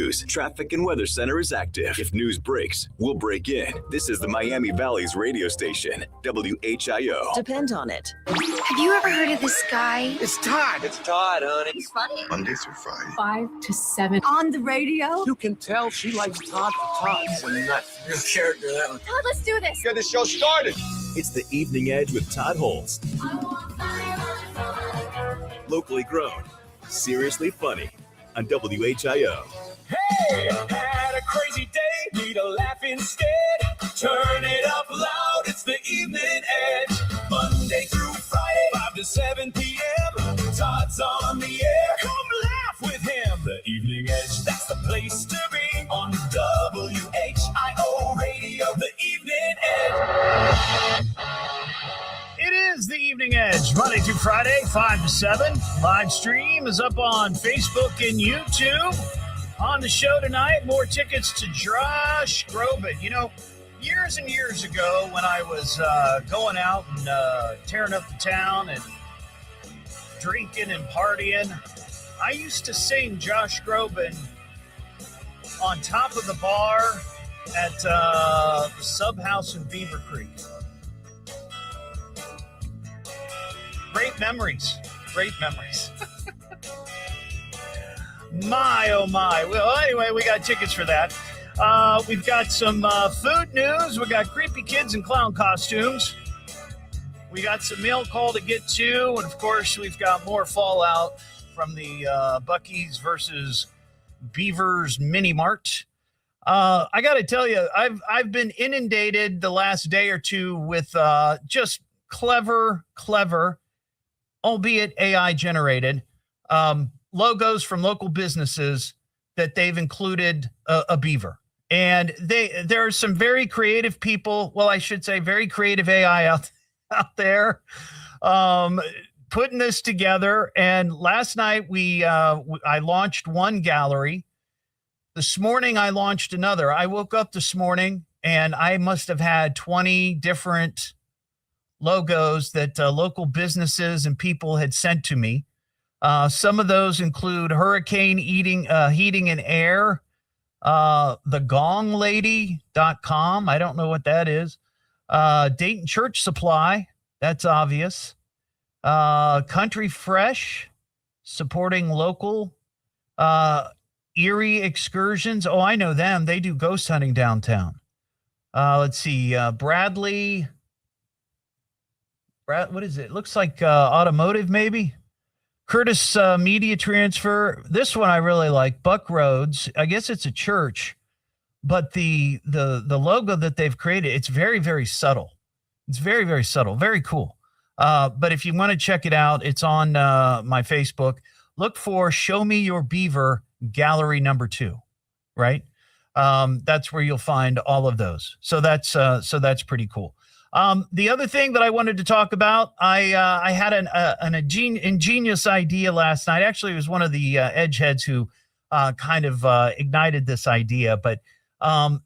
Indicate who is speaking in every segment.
Speaker 1: news, traffic and weather center is active. If news breaks, we'll break in. This is the Miami Valley's radio station, WHIO.
Speaker 2: Depend on it.
Speaker 3: Have you ever heard of this guy?
Speaker 4: It's Todd. It's Todd, honey.
Speaker 3: He's funny.
Speaker 4: Monday through Friday.
Speaker 5: 5 to 7.
Speaker 3: On the radio?
Speaker 4: You can tell she likes Todd for Todd. He's a nut. Real character, that one.
Speaker 3: Todd, let's do this.
Speaker 4: Get the show started.
Speaker 1: It's the Evening Edge with Todd Hollst. Locally grown, seriously funny on WHIO.
Speaker 6: Hey, had a crazy day, need a laugh instead. Turn it up loud, it's the Evening Edge. Monday through Friday, 5 to 7 p.m. Todd's on the air, come laugh with him. The Evening Edge, that's the place to be. On WHIO Radio, the Evening Edge.
Speaker 7: It is the Evening Edge, Monday through Friday, 5 to 7. Live stream is up on Facebook and YouTube. On the show tonight, more tickets to Josh Groban. You know, years and years ago when I was going out and tearing up the town and drinking and partying, I used to sing Josh Groban on top of the bar at the Sub House in Beaver Creek. Great memories. Great memories. My, oh my. Well, anyway, we got tickets for that. We've got some food news. We got creepy kids in clown costumes. We got some mail call to get to. And, of course, we've got more fallout from the Bucees versus Beavers mini Mart. I got to tell you, I've been inundated the last day or two with just clever, albeit AI generated, logos from local businesses that they've included a beaver. And there are some very creative people, well, I should say very creative AI out there putting this together. And last night I launched one gallery. This morning I launched another. I woke up this morning and I must have had 20 different logos that local businesses and people had sent to me. Some of those include Hurricane Heating and Air, thegonglady.com. I don't know what that is. Dayton Church Supply. That's obvious. Country Fresh, supporting local. Erie Excursions. Oh, I know them. They do ghost hunting downtown. Let's see. Bradley. What is it? Looks like automotive, maybe. Curtis Media Transfer. This one I really like. Buck Roads. I guess it's a church, but the logo that they've created, it's very, very subtle. It's very, very subtle. Very cool. But if you want to check it out, it's on my Facebook. Look for Show Me Your Beaver Gallery number 2. Right. That's where you'll find all of those. So that's pretty cool. The other thing that I wanted to talk about, I had an ingenious idea last night. Actually, it was one of the edge heads who kind of ignited this idea. But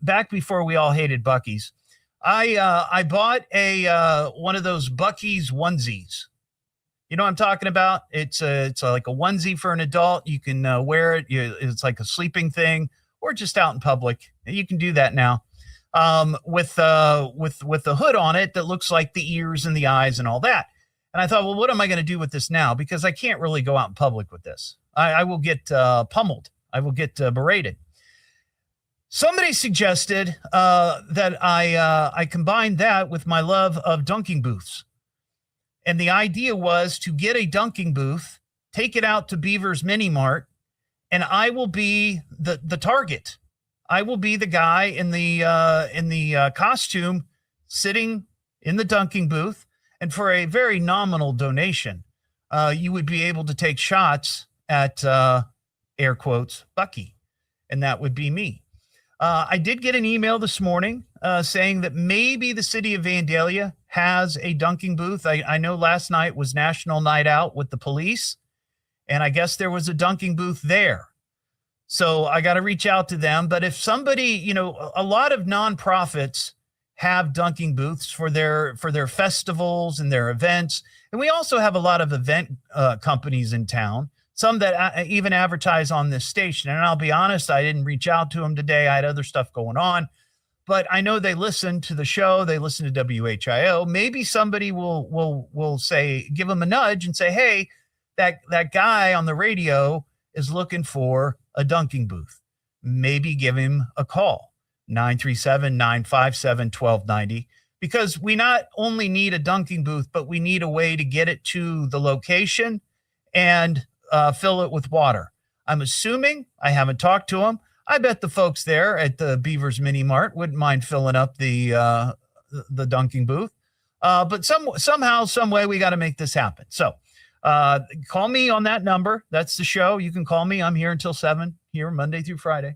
Speaker 7: back before we all hated Buc-ee's, I bought one of those Buc-ee's onesies. You know what I'm talking about? It's like a onesie for an adult. You can wear it. It's like a sleeping thing, or just out in public. You can do that now. With the hood on it that looks like the ears and the eyes and all that. And I thought, well, what am I going to do with this now? Because I can't really go out in public with this. I will get pummeled. I will get berated. Somebody suggested that I combine that with my love of dunking booths. And the idea was to get a dunking booth, take it out to Beavers Mini Mart, and I will be the target. I will be the guy in the costume sitting in the dunking booth, and for a very nominal donation, you would be able to take shots at air quotes Buc-ee, and that would be me. I did get an email this morning saying that maybe the city of Vandalia has a dunking booth. I know last night was National Night Out with the police, and I guess there was a dunking booth there. So I got to reach out to them. But if somebody, a lot of nonprofits have dunking booths for their festivals and their events. And we also have a lot of event companies in town. some that even advertise on this station. And I'll be honest, I didn't reach out to them today. I had other stuff going on, but I know they listen to the show. They listen to WHIO. Maybe somebody will say, give them a nudge and say, hey, that guy on the radio is looking for a dunking booth. Maybe give him a call, 937-957-1290, because we not only need a dunking booth, but we need a way to get it to the location and fill it with water. I'm assuming, I haven't talked to them. I bet the folks there at the Beavers Mini Mart wouldn't mind filling up the dunking booth. But somehow, some way, we got to make this happen. So call me on that number. That's the show. You can call me. I'm here until 7 here, Monday through Friday.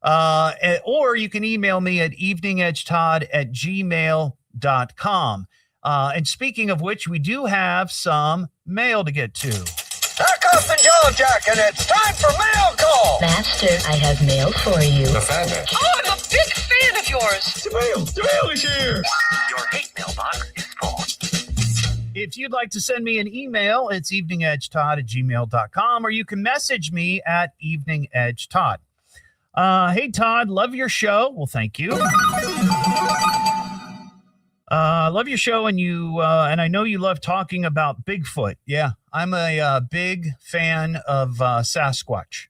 Speaker 7: Or you can email me at eveningedgetodd@gmail.com. And speaking of which, we do have some mail to get to.
Speaker 2: Back up the Jello Jack, and it's time for mail call.
Speaker 5: Master, I have mail for you.
Speaker 2: The Fatman.
Speaker 5: Oh, I'm a big fan of yours.
Speaker 2: The mail is here. Your hate mailbox is full.
Speaker 7: If you'd like to send me an email, it's eveningedgetodd@gmail.com, or you can message me at eveningedgetodd. Hey, Todd, love your show. Well, thank you. Love your show, and I know you love talking about Bigfoot. Yeah, I'm a big fan of Sasquatch.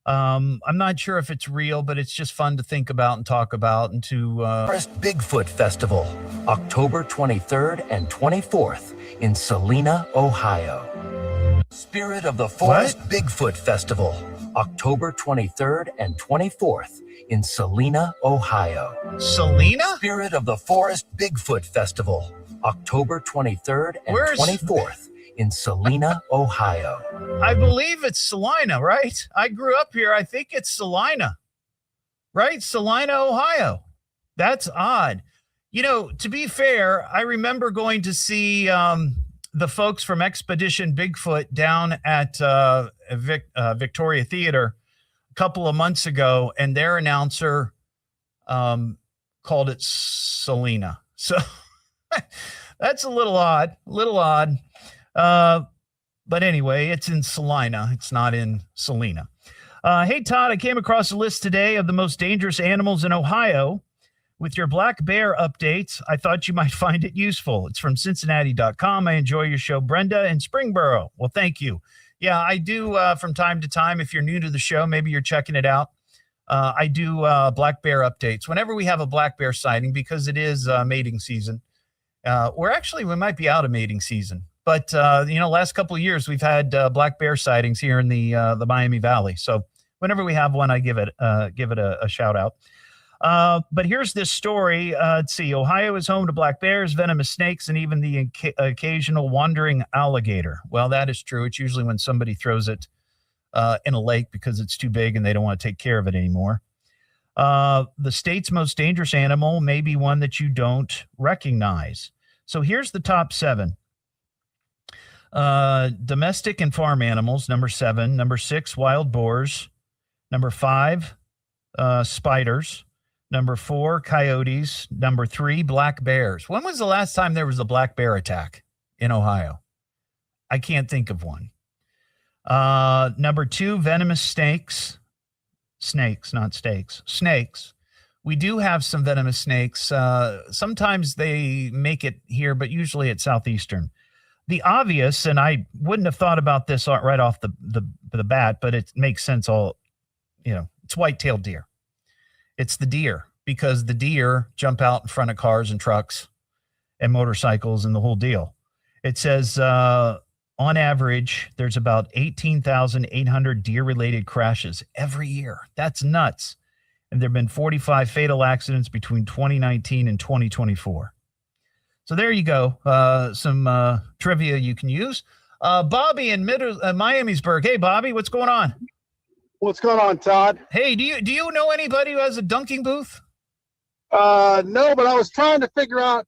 Speaker 7: I'm not sure if it's real, but it's just fun to think about and talk about. And to
Speaker 8: First Bigfoot Festival, October 23rd and 24th in Salina, Ohio. Spirit of the Forest Bigfoot Festival, October 23rd and 24th in Salina, Ohio.
Speaker 7: Salina?
Speaker 8: Spirit of the Forest Bigfoot Festival, October 23rd and 24th in Salina, Ohio.
Speaker 7: I believe it's Salina, right? I grew up here. I think it's Salina, right? Salina, Ohio. That's odd. You know, to be fair, I remember going to see the folks from Expedition Bigfoot down at Victoria Theater a couple of months ago, and their announcer called it Salina. So that's a little odd, but anyway, it's in Salina. It's not in Salina. Hey, Todd, I came across a list today of the most dangerous animals in Ohio. With your black bear updates, I thought you might find it useful. It's from Cincinnati.com. I enjoy your show, Brenda in Springboro. Well, thank you. Yeah, I do from time to time. If you're new to the show, maybe you're checking it out. I do black bear updates whenever we have a black bear sighting, because it is mating season. We might be out of mating season. But, last couple of years, we've had black bear sightings here in the Miami Valley. So whenever we have one, I give it a shout out. But here's this story. Let's see. Ohio is home to black bears, venomous snakes, and even the occasional wandering alligator. Well, that is true. It's usually when somebody throws it in a lake because it's too big and they don't want to take care of it anymore. The state's most dangerous animal may be one that you don't recognize. So here's the top 7. Domestic and farm animals, number 7. Number 6, wild boars. Number 5, spiders. Number 4, coyotes. Number 3, black bears. When was the last time there was a black bear attack in Ohio? I can't think of one. Number 2, venomous snakes. Snakes, not steaks. Snakes. We do have some venomous snakes. Sometimes they make it here, but usually it's southeastern. The obvious, and I wouldn't have thought about this right off the bat, but it makes sense it's white-tailed deer. It's the deer, because the deer jump out in front of cars and trucks and motorcycles and the whole deal. It says on average, there's about 18,800 deer-related crashes every year. That's nuts. And there have been 45 fatal accidents between 2019 and 2024. So there you go. Some trivia you can use. Bobby in Miamisburg. Hey, Bobby, what's going on?
Speaker 9: What's going on, Todd?
Speaker 7: Hey, do you know anybody who has a dunking booth?
Speaker 9: No, but I was trying to figure out,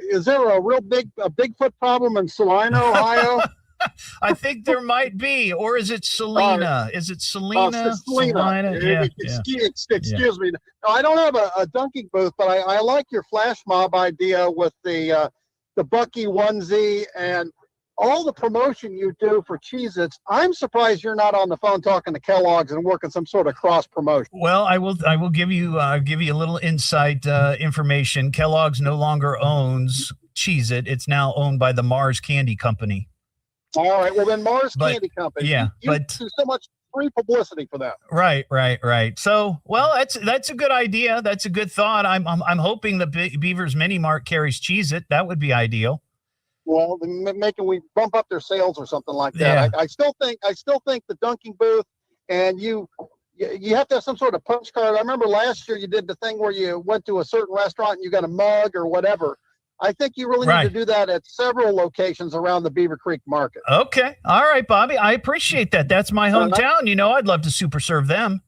Speaker 9: is there a Bigfoot problem in Salina, Ohio?
Speaker 7: I think there might be, or is it Salina? Is it Salina?
Speaker 9: Salina.
Speaker 7: Yeah,
Speaker 9: excuse me. No, I don't have a dunking booth, but I like your flash mob idea with the Bucky onesie, and all the promotion you do for Cheez-Its, I'm surprised you're not on the phone talking to Kellogg's and working some sort of cross promotion.
Speaker 7: Well, I will give you a little insight information. Kellogg's no longer owns Cheez-It. It's now owned by the Mars Candy Company.
Speaker 9: All right. Well, then Mars Candy Company.
Speaker 7: Yeah,
Speaker 9: you do so much free publicity for that.
Speaker 7: Right. So, well, that's a good idea. That's a good thought. I'm hoping the Beavers Mini Mart carries Cheez-It. That would be ideal.
Speaker 9: Well, we bump up their sales or something like that.
Speaker 7: Yeah.
Speaker 9: I still think the dunking booth, and you have to have some sort of punch card. I remember last year you did the thing where you went to a certain restaurant and you got a mug or whatever. I think you really need to do that at several locations around the Beaver Creek market.
Speaker 7: Okay. All right, Bobby. I appreciate that. That's my hometown. You know, I'd love to super serve them.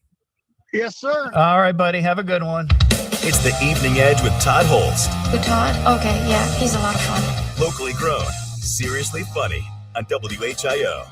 Speaker 9: Yes, sir.
Speaker 7: All right, buddy. Have a good one.
Speaker 1: It's the Evening Edge with Todd Hollst.
Speaker 3: Who, Todd? Okay, yeah, he's a lot of fun.
Speaker 1: Locally grown, seriously funny on WHIO.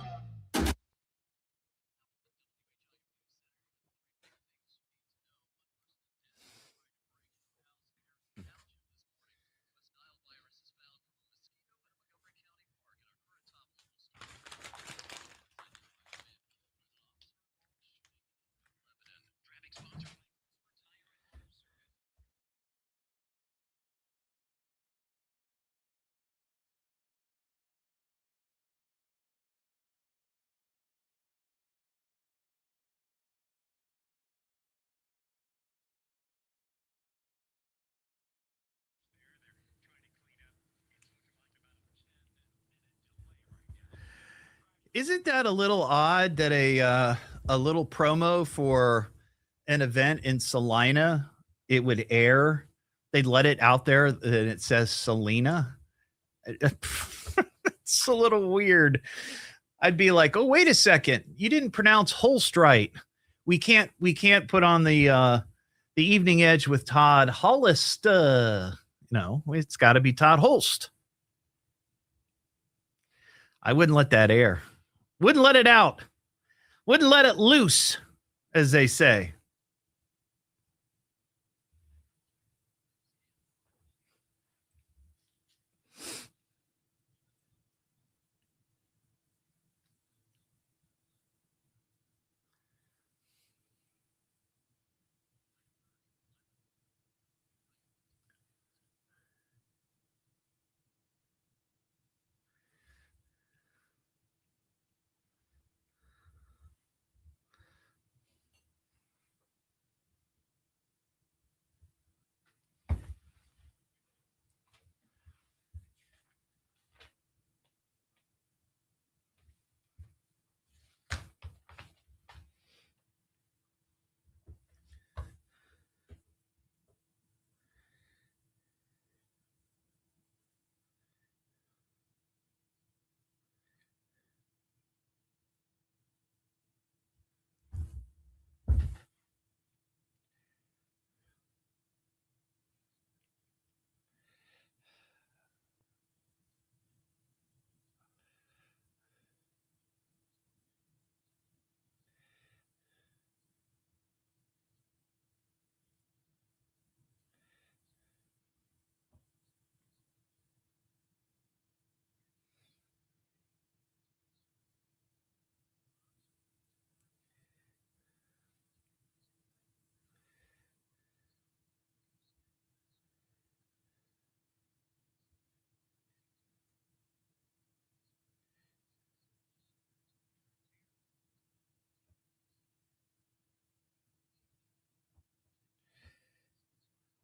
Speaker 7: Isn't that a little odd that a little promo for an event in Salina, it would air? They'd let it out there and it says Salina. It's a little weird. I'd be like, oh, wait a second. You didn't pronounce Holst right. We can't put on the Evening Edge with Todd Hollst. No, it's got to be Todd Hollst. I wouldn't let that air. Wouldn't let it out. Wouldn't let it loose, as they say.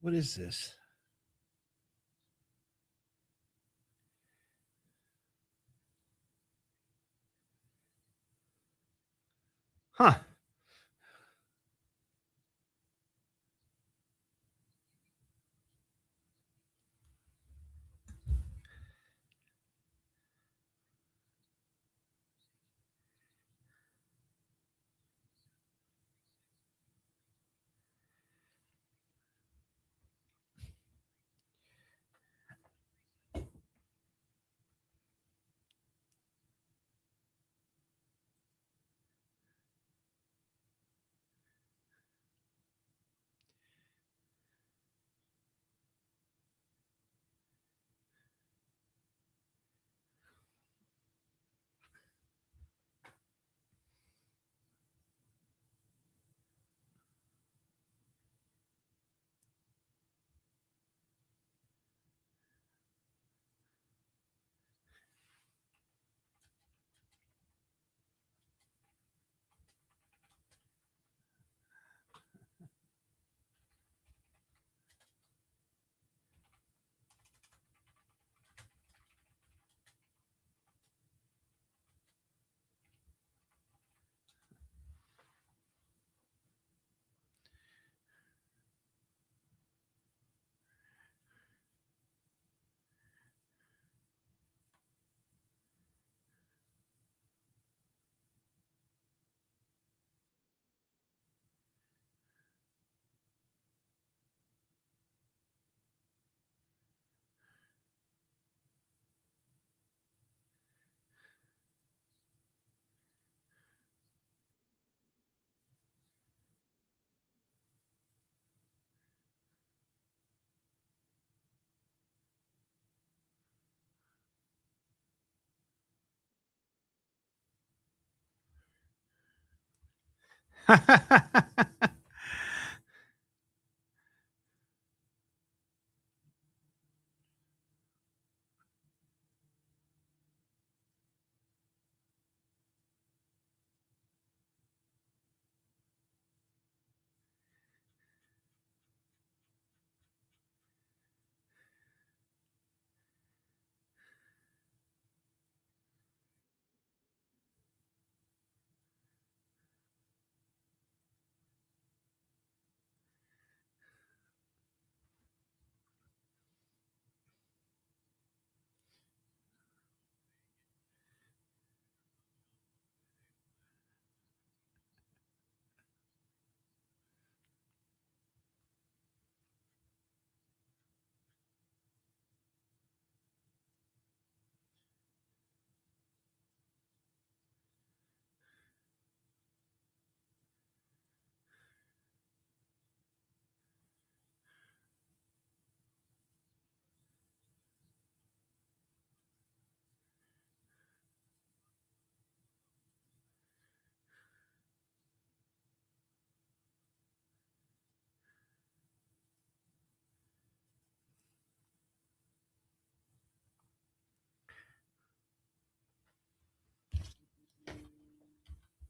Speaker 7: What is this? Huh.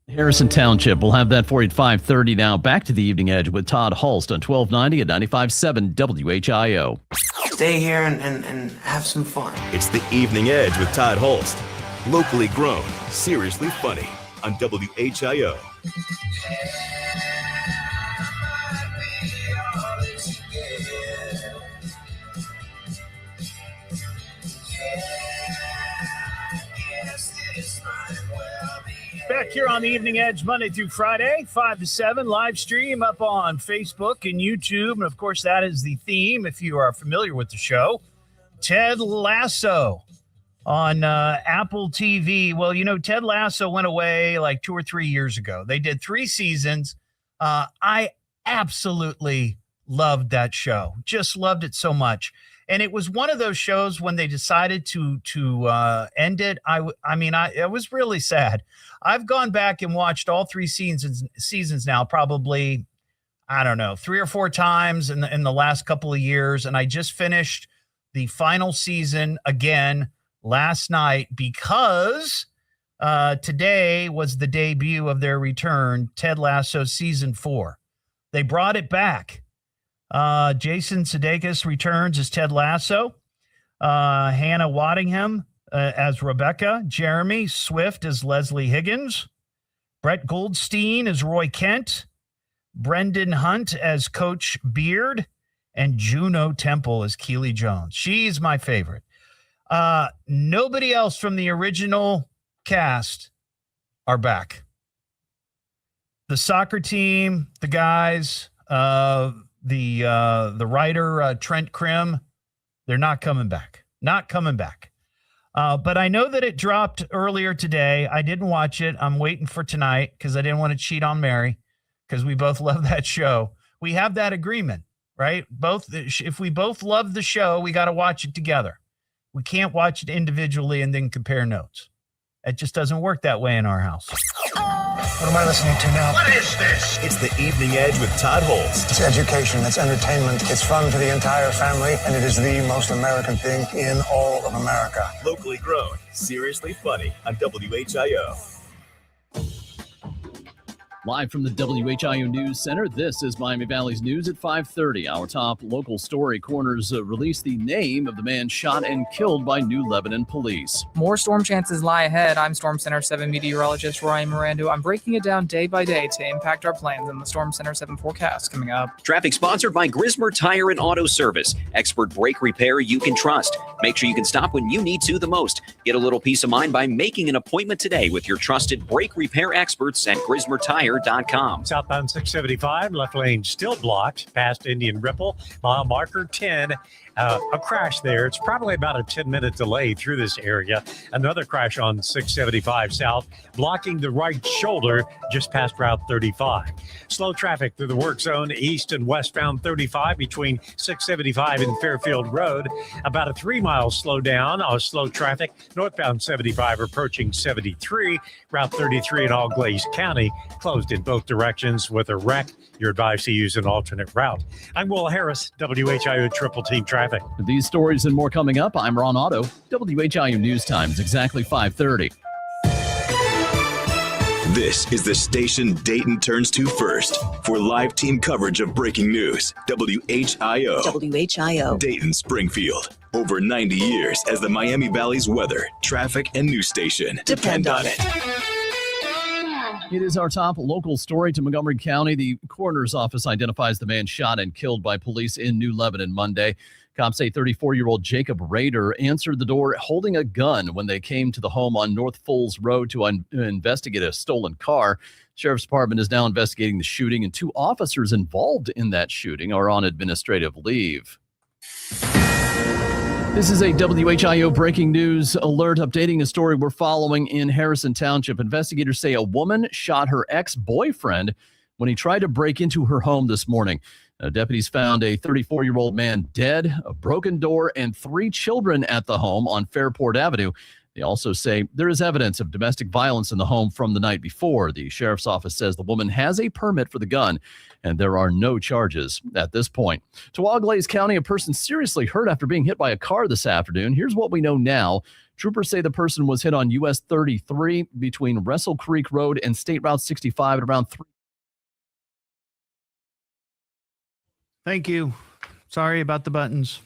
Speaker 10: Harrison Township. We'll have that for you at 5:30 now. Back to the Evening Edge with Todd Hollst on 1290 at 95.7 WHIO.
Speaker 4: Stay here and have some fun.
Speaker 1: It's the Evening Edge with Todd Hollst. Locally grown, seriously funny on WHIO.
Speaker 7: Back here on the Evening Edge, Monday through Friday, 5 to 7, live stream up on Facebook and YouTube. And, of course, that is the theme, if you are familiar with the show, Ted Lasso on Apple TV. Well, you know, Ted Lasso went away like 2 or 3 years ago. They did 3 seasons. I absolutely loved that show. Just loved it so much. And it was one of those shows when they decided to end it. I was really sad. I've gone back and watched all 3 seasons now, probably, I don't know, 3 or 4 times in the last couple of years. And I just finished the final season again last night because today was the debut of their return, Ted Lasso season 4. They brought it back. Jason Sudeikis returns as Ted Lasso. Hannah Waddingham as Rebecca. Jeremy Swift as Leslie Higgins. Brett Goldstein as Roy Kent. Brendan Hunt as Coach Beard. And Juno Temple as Keely Jones. She's my favorite. Nobody else from the original cast are back. The soccer team, the guys, the writer, Trent Krim, they're not coming back. Not coming back. But I know that it dropped earlier today. I didn't watch it. I'm waiting for tonight because I didn't want to cheat on Mary because we both love that show. We have that agreement, right? If we both love the show, we got to watch it together. We can't watch it individually and then compare notes. It just doesn't work that way in our house.
Speaker 2: What am I listening to now? What is this?
Speaker 1: It's the Evening Edge with Todd Hollst.
Speaker 2: It's education, it's entertainment, it's fun for the entire family, and it is the most American thing in all of America.
Speaker 1: Locally grown, seriously funny on WHIO.
Speaker 10: Live from the WHIO News Center, this is Miami Valley's News at 5:30. Our top local story: coroners released the name of the man shot and killed by New Lebanon police.
Speaker 11: More storm chances lie ahead. I'm Storm Center 7 meteorologist Ryan Mirando. I'm breaking it down day by day to impact our plans in the Storm Center 7 forecast coming up.
Speaker 12: Traffic sponsored by Grismer Tire and Auto Service. Expert brake repair you can trust. Make sure you can stop when you need to the most. Get a little peace of mind by making an appointment today with your trusted brake repair experts at GrismerTire.com.
Speaker 13: Southbound 675, left lane still blocked past Indian Ripple. Mile marker 10. A crash there. It's probably about a 10-minute delay through this area. Another crash on 675 South, blocking the right shoulder just past Route 35. Slow traffic through the work zone east and westbound 35 between 675 and Fairfield Road. About a 3-mile slowdown on slow traffic northbound 75 approaching 73. Route 33 in All Glaze County closed closed in both directions. With a wreck, you're advised to use an alternate route. I'm Will Harris, WHIO Triple Team Traffic.
Speaker 10: With these stories and more coming up, I'm Ron Otto. WHIO News Times, exactly 5:30.
Speaker 1: This is the station Dayton turns to first for live team coverage of breaking news. WHIO.
Speaker 14: WHIO.
Speaker 1: Dayton, Springfield. Over 90 years as the Miami Valley's weather, traffic, and news station. Depend on it.
Speaker 10: It is our top local story to Montgomery County. The coroner's office identifies the man shot and killed by police in New Lebanon Monday. Cops say 34-year-old Jacob Rader answered the door holding a gun when they came to the home on North Falls Road to investigate a stolen car. Sheriff's Department is now investigating the shooting, and 2 officers involved in that shooting are on administrative leave. This is a WHIO breaking news alert updating a story we're following in Harrison Township. Investigators say a woman shot her ex-boyfriend when he tried to break into her home this morning. Deputies found a 34-year-old man dead, a broken door, and 3 children at the home on Fairport Avenue. They also say there is evidence of domestic violence in the home from the night before. The sheriff's office says the woman has a permit for the gun, and there are no charges at this point. To Auglaize County, a person seriously hurt after being hit by a car this afternoon. Here's what we know now. Troopers say the person was hit on US 33 between Wrestle Creek Road and State Route 65 at around 3.
Speaker 7: Thank you. Sorry about the buttons.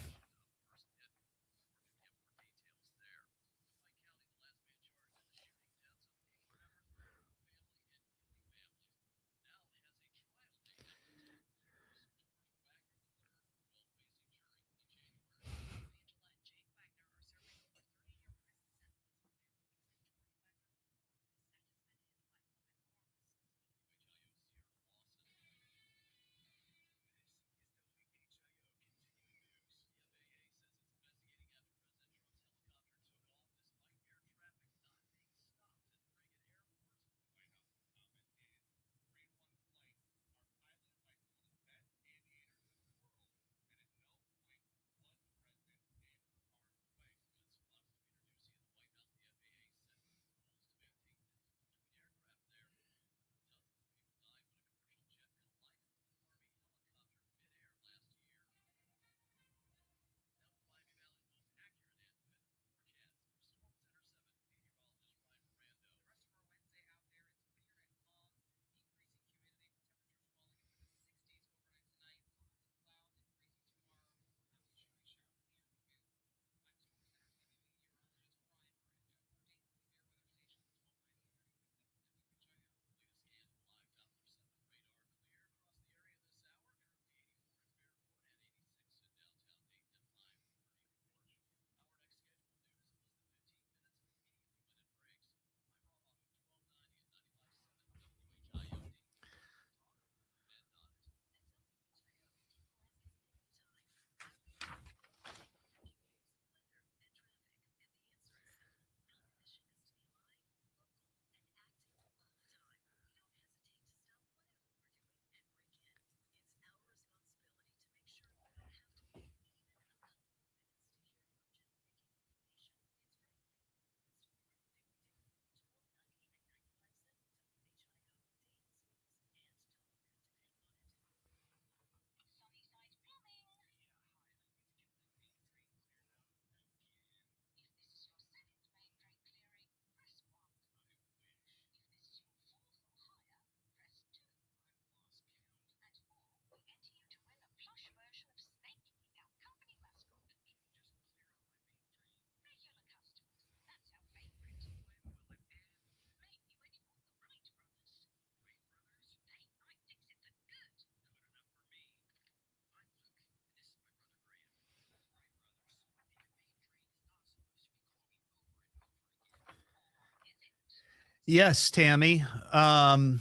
Speaker 7: Yes, Tammy. And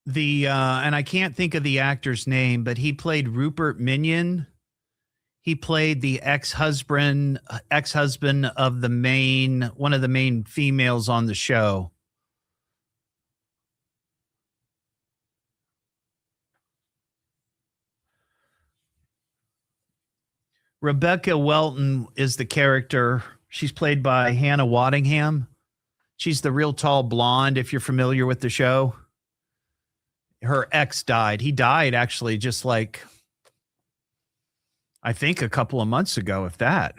Speaker 7: I can't think of the actor's name, but he played Rupert Minion. He played the ex-husband of one of the main females on the show. Rebecca Welton is the character. She's played by Hannah Waddingham. She's the real tall blonde, if you're familiar with the show. her ex died. He died actually just like, I think a couple of months ago, if that.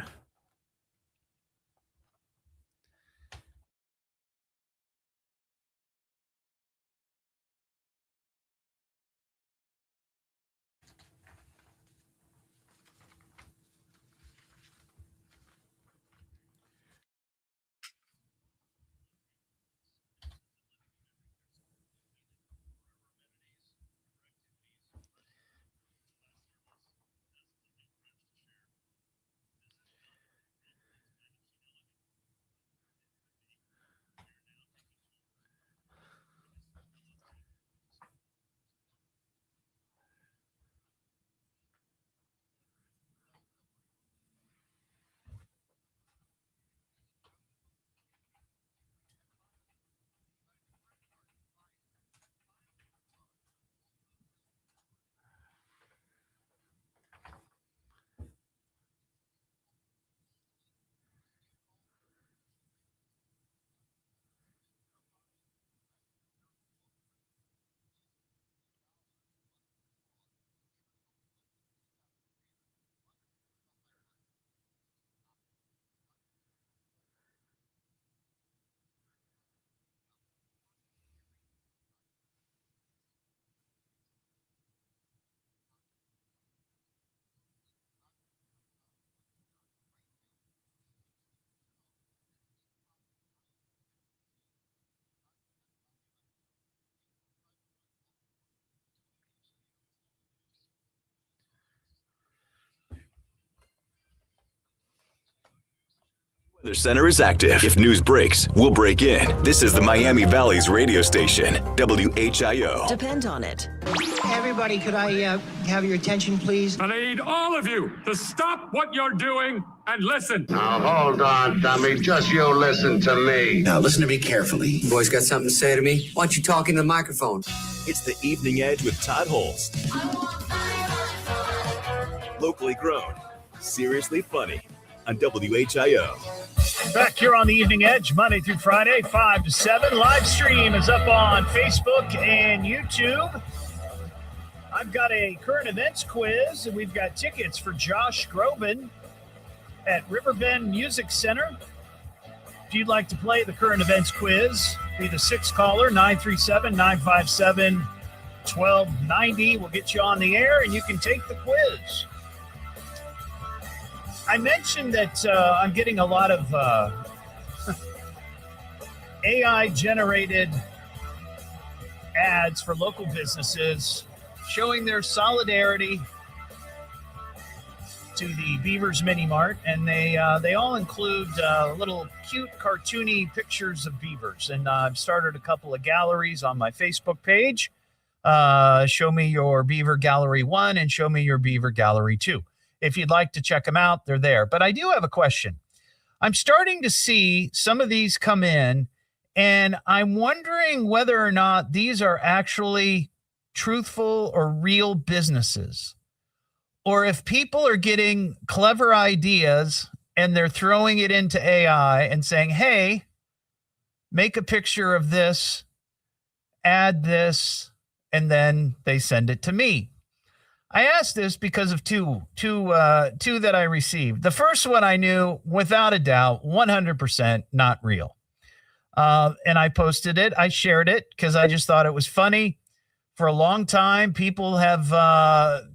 Speaker 1: Weather Center is active. If news breaks, we'll break in. This is the Miami Valley's radio station, WHIO.
Speaker 14: Depend on it.
Speaker 15: Everybody, could I have your attention, please?
Speaker 16: I need all of you to stop what you're doing and listen.
Speaker 17: Now, hold on, dummy. Just you listen to me.
Speaker 18: Now, listen to me carefully.
Speaker 19: You boys got something to say to me? Why don't you talk into the microphone?
Speaker 1: It's the Evening Edge with Todd Hollst. Locally grown, seriously funny on WHIO.
Speaker 7: Back here on the Evening Edge, Monday through Friday, 5 to 7. Live stream is up on Facebook and YouTube. I've got a current events quiz, and we've got tickets for Josh GROBAN at Riverbend Music Center. If you'd like to play the current events quiz, be the 6th caller, 937-957-1290. We'll get you on the air, and you can take the quiz. I mentioned that I'm getting a lot of AI-generated ads for local businesses showing their solidarity to the Beavers Mini Mart, and they all include little cute cartoony pictures of beavers. And I've started a couple of galleries on my Facebook page. Show me your Beaver Gallery 1 and show me your Beaver Gallery 2. If you'd like to check them out, they're there. But I do have a question. I'm starting to see some of these come in, and I'm wondering whether or not these are actually truthful or real businesses, or if people are getting clever ideas and they're throwing it into AI and saying, hey, make a picture of this, add this, and then they send it to me. I asked this because of two that I received. The first one I knew without a doubt, 100% not real. And I posted it. I shared it because I just thought it was funny. For a long time, people have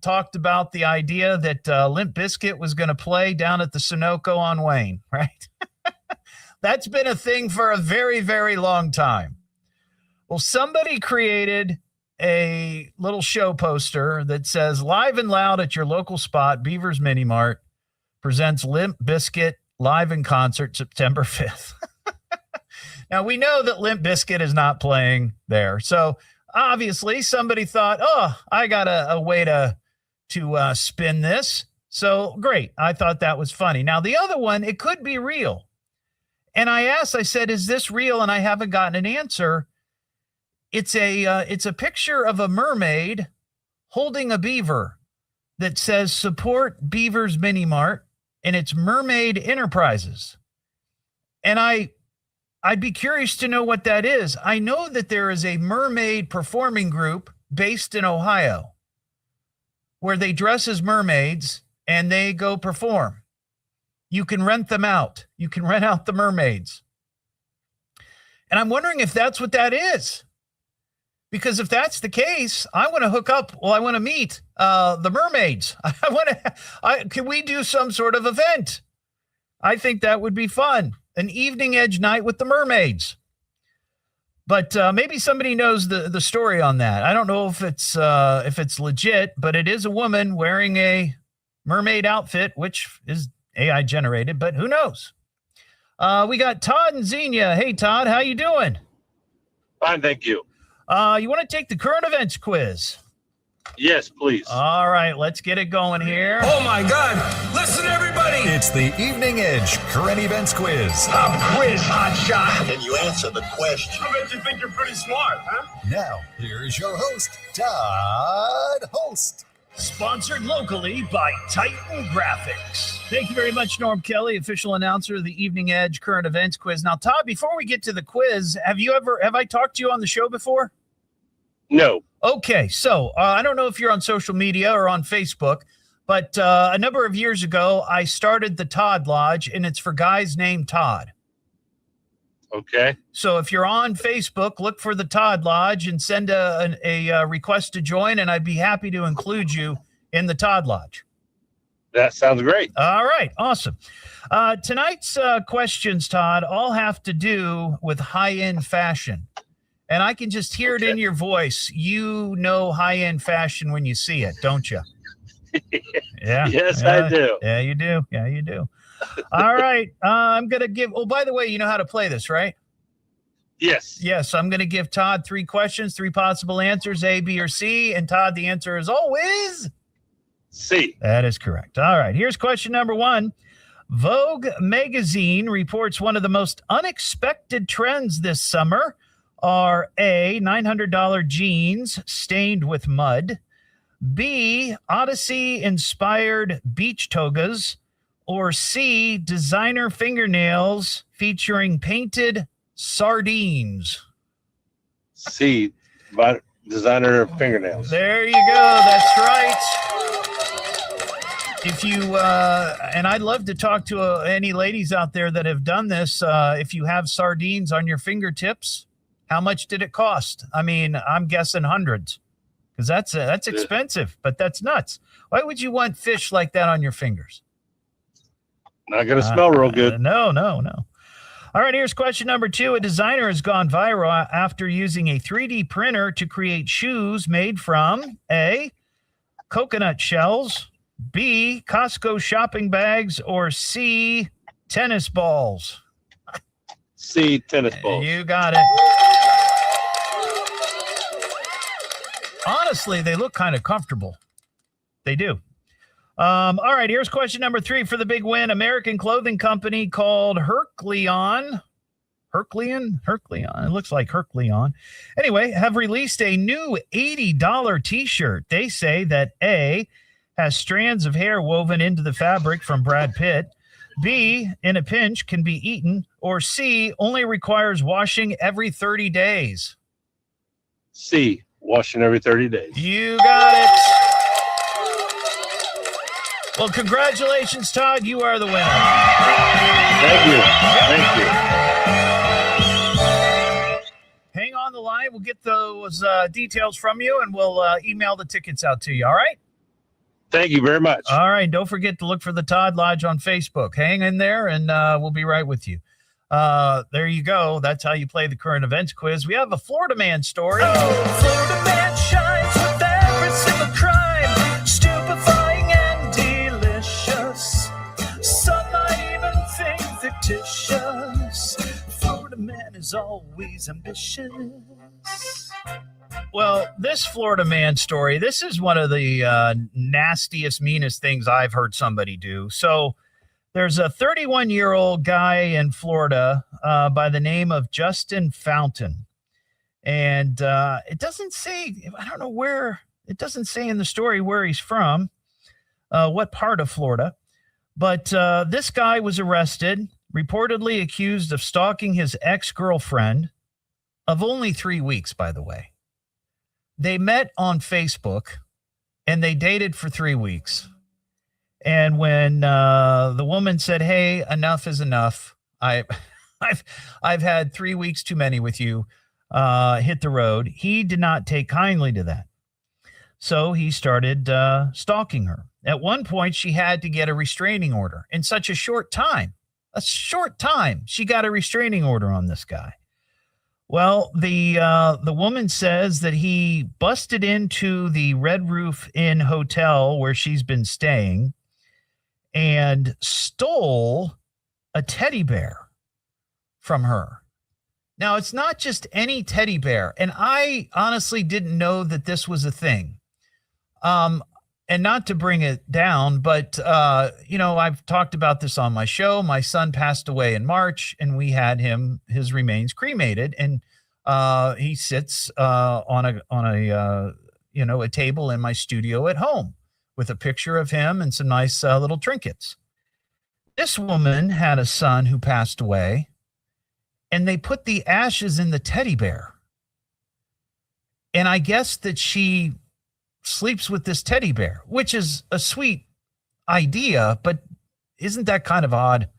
Speaker 7: talked about the idea that Limp Bizkit was going to play down at the Sunoco on Wayne, right? That's been a thing for a very, very long time. Well, somebody created a little show poster that says, live and loud at your local spot, Beavers Mini Mart presents Limp Bizkit live in concert September 5th. Now, we know that Limp Bizkit is not playing there. So obviously somebody thought, oh, I got a way to spin this. So great. I thought that was funny. Now, the other one, it could be real. And I said, is this real? And I haven't gotten an answer. It's a picture of a mermaid holding a beaver that says support Beavers Mini Mart, and it's Mermaid Enterprises. And I'd be curious to know what that is. I know that there is a mermaid performing group based in Ohio where they dress as mermaids and they go perform. You can rent them out. You can rent out the mermaids. And I'm wondering if that's what that is. Because if that's the case, I want to hook up. Well, I want to meet the mermaids. Can we do some sort of event? I think that would be fun. An evening edge night with the mermaids. But maybe somebody knows the story on that. I don't know if it's legit, but it is a woman wearing a mermaid outfit, which is AI generated, but who knows? We got Todd and Xenia. Hey, Todd, how you doing?
Speaker 14: Fine, thank you.
Speaker 7: You want to take the current events quiz?
Speaker 14: Yes, please.
Speaker 7: All right, let's get it going here.
Speaker 6: Oh my God! Listen, everybody!
Speaker 1: It's the Evening Edge Current Events Quiz.
Speaker 6: A quiz, hotshot!
Speaker 17: Can you answer the question?
Speaker 6: I bet you think you're pretty smart, huh?
Speaker 1: Now, here's your host, Todd Hollst.
Speaker 7: Sponsored locally by Titan Graphics. Thank you very much, Norm Kelly, official announcer of the Evening Edge Current Events Quiz. Now, Todd, before we get to the quiz, have I talked to you on the show before?
Speaker 14: No.
Speaker 7: Okay, so I don't know if you're on social media or on Facebook, but a number of years ago, I started the Todd Lodge, and it's for guys named Todd.
Speaker 14: Okay.
Speaker 7: So if you're on Facebook, look for the Todd Lodge and send a request to join, and I'd be happy to include you in the Todd Lodge.
Speaker 14: That sounds great.
Speaker 7: All right, awesome. Tonight's questions, Todd, all have to do with high-end fashion. And I can just hear it in your voice. You know high-end fashion when you see it, don't you? Yeah.
Speaker 14: Yes, I do.
Speaker 7: Yeah, you do. Yeah, you do. All right. I'm going to give... Oh, by the way, you know how to play this, right?
Speaker 14: Yes.
Speaker 7: Yes. I'm going to give Todd 3 questions, 3 possible answers, A, B, or C. And Todd, the answer is always...
Speaker 14: C.
Speaker 7: That is correct. All right. Here's question number 1. Vogue magazine reports one of the most unexpected trends this summer are A, $900 jeans stained with mud, B, Odyssey-inspired beach togas, or C, designer fingernails featuring painted sardines.
Speaker 14: C, designer fingernails.
Speaker 7: There you go. That's right. If you, and I'd love to talk to any ladies out there that have done this. If you have sardines on your fingertips, how much did it cost? I mean, I'm guessing hundreds, because that's expensive, but that's nuts. Why would you want fish like that on your fingers?
Speaker 14: Not going to smell real good.
Speaker 7: No. All right, here's question number 2. A designer has gone viral after using a 3D printer to create shoes made from A, coconut shells, B, Costco shopping bags, or C, tennis balls.
Speaker 14: C, tennis balls.
Speaker 7: You got it. Honestly, they look kind of comfortable. They do. All right, here's question number 3 for the big win. American clothing company called Hercleon. It looks like Hercleon. Anyway, have released a new $80 t-shirt. They say that A, has strands of hair woven into the fabric from Brad Pitt, B, in a pinch can be eaten, or C, only requires washing every 30 days.
Speaker 14: C, washing every 30 days.
Speaker 7: You got it. Well, congratulations, Todd. You are the winner.
Speaker 14: Thank you. Thank you.
Speaker 7: Hang on the line. We'll get those details from you, and we'll email the tickets out to you. All right?
Speaker 14: Thank you very much.
Speaker 7: All right. Don't forget to look for the Todd Lodge on Facebook. Hang in there, and we'll be right with you. There you go. That's how you play the current events quiz. We have a Florida man story.
Speaker 6: Oh, Florida man shines with every single crime, stupefying and delicious. Some might even think fictitious. Florida man is always ambitious.
Speaker 7: Well, this Florida man story, this is one of the nastiest, meanest things I've heard somebody do. So there's a 31-year-old guy in Florida by the name of Justin Fountain. And it doesn't say, I don't know where, it doesn't say in the story where he's from, what part of Florida. But this guy was arrested, reportedly accused of stalking his ex-girlfriend of only 3 weeks, by the way. they met on Facebook and they dated for 3 weeks. And when the woman said, "Hey, enough is enough. I've had 3 weeks too many with you. Hit the road." He did not take kindly to that. So he started stalking her. At one point, she had to get a restraining order in such a short time. A short time, she got a restraining order on this guy. Well, the woman says that he busted into the Red Roof Inn hotel where she's been staying and stole a teddy bear from her. Now, it's not just any teddy bear, and I honestly didn't know that this was a thing. And not to bring it down, but, I've talked about this on my show. My son passed away in March, and we had his remains cremated, and he sits on a table in my studio at home with a picture of him and some nice little trinkets. This woman had a son who passed away, and they put the ashes in the teddy bear. And I guess that she sleeps with this teddy bear, which is a sweet idea, but isn't that kind of odd?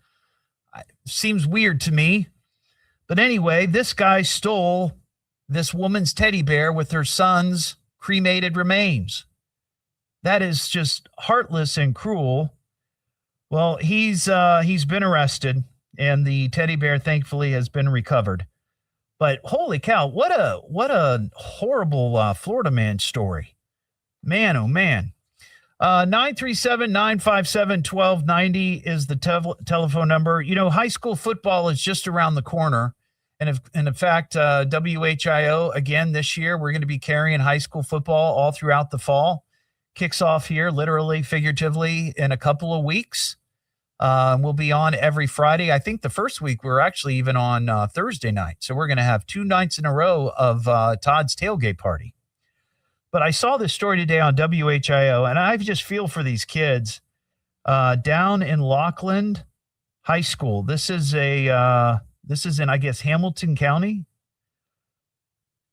Speaker 7: Seems weird to me. But anyway, this guy stole this woman's teddy bear with her son's cremated remains. That is just heartless and cruel. Well, he's been arrested, and the teddy bear thankfully has been recovered. But holy cow, what a horrible Florida man story. Man, oh man. 937-957-1290 is the telephone number. High school football is just around the corner. And in fact, WHIO, again, this year, we're going to be carrying high school football all throughout the fall. Kicks off here, literally, figuratively, in a couple of weeks. We'll be on every Friday. I think the first week we're actually even on Thursday night. So we're going to have 2 nights in a row of Todd's tailgate party. But I saw this story today on WHIO, and I just feel for these kids down in Lockland High School. This is in, I guess, Hamilton County.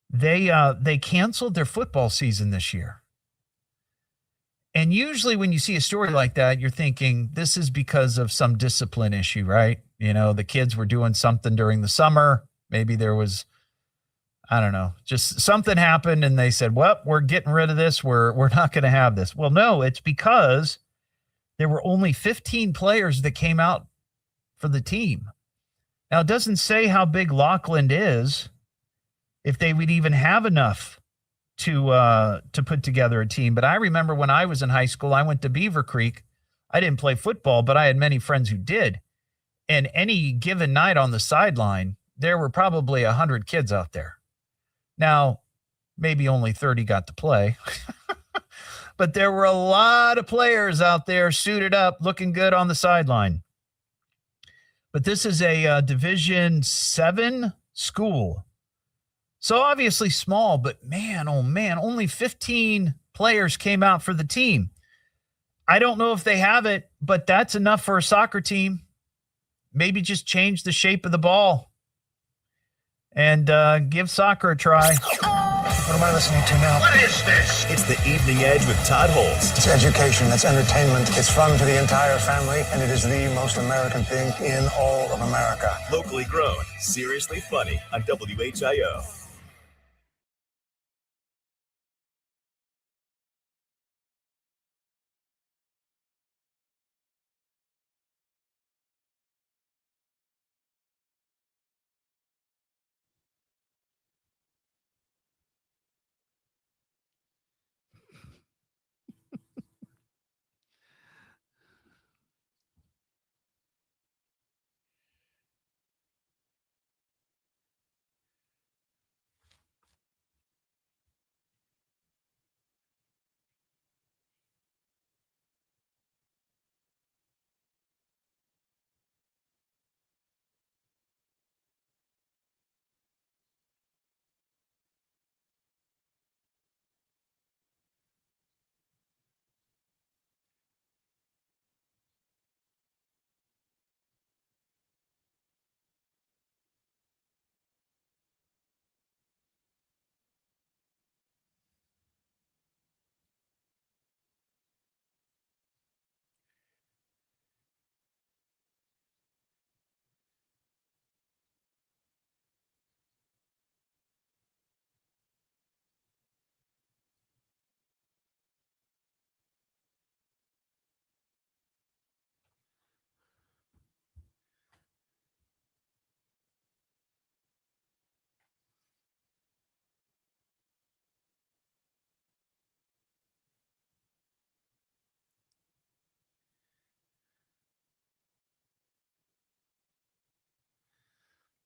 Speaker 7: They canceled their football season this year. And usually when you see a story like that, you're thinking this is because of some discipline issue, right? The kids were doing something during the summer. Maybe there was, I don't know, just something happened and they said, well, we're getting rid of this. We're not going to have this. Well, no, it's because there were only 15 players that came out for the team. Now, it doesn't say how big Lockland is, if they would even have enough to put together a team. But I remember when I was in high school, I went to Beaver Creek. I didn't play football, but I had many friends who did. And any given night on the sideline, there were probably 100 kids out there. Now, maybe only 30 got to play, but there were a lot of players out there suited up, looking good on the sideline. But this is a Division 7 school. So obviously small, but man, oh man, only 15 players came out for the team. I don't know if they have it, but that's enough for a soccer team. Maybe just change the shape of the ball and give soccer a try.
Speaker 2: What am I listening to now?
Speaker 1: What is this? It's the Evening Edge with Todd Hollst.
Speaker 2: It's education. It's entertainment. It's fun for the entire family, and it is the most American thing in all of America.
Speaker 1: Locally grown, seriously funny on WHIO.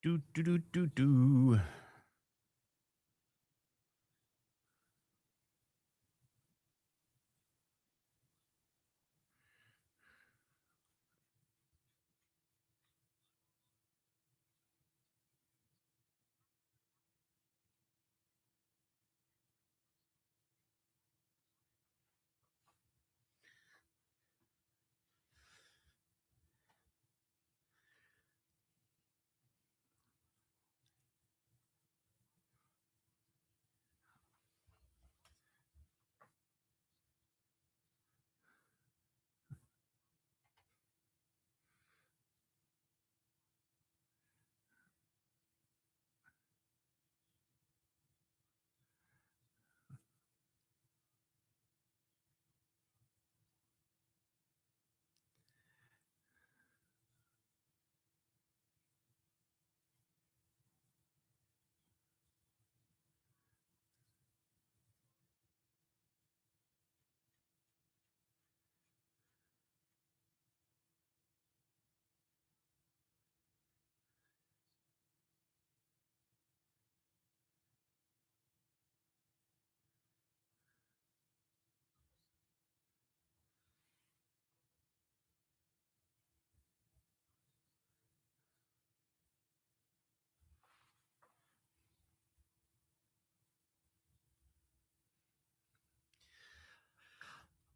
Speaker 7: Do.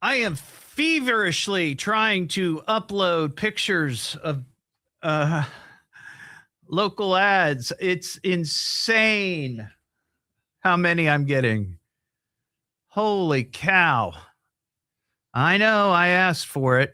Speaker 7: I am feverishly trying to upload pictures of local ads. It's insane how many I'm getting. Holy cow. I know I asked for it.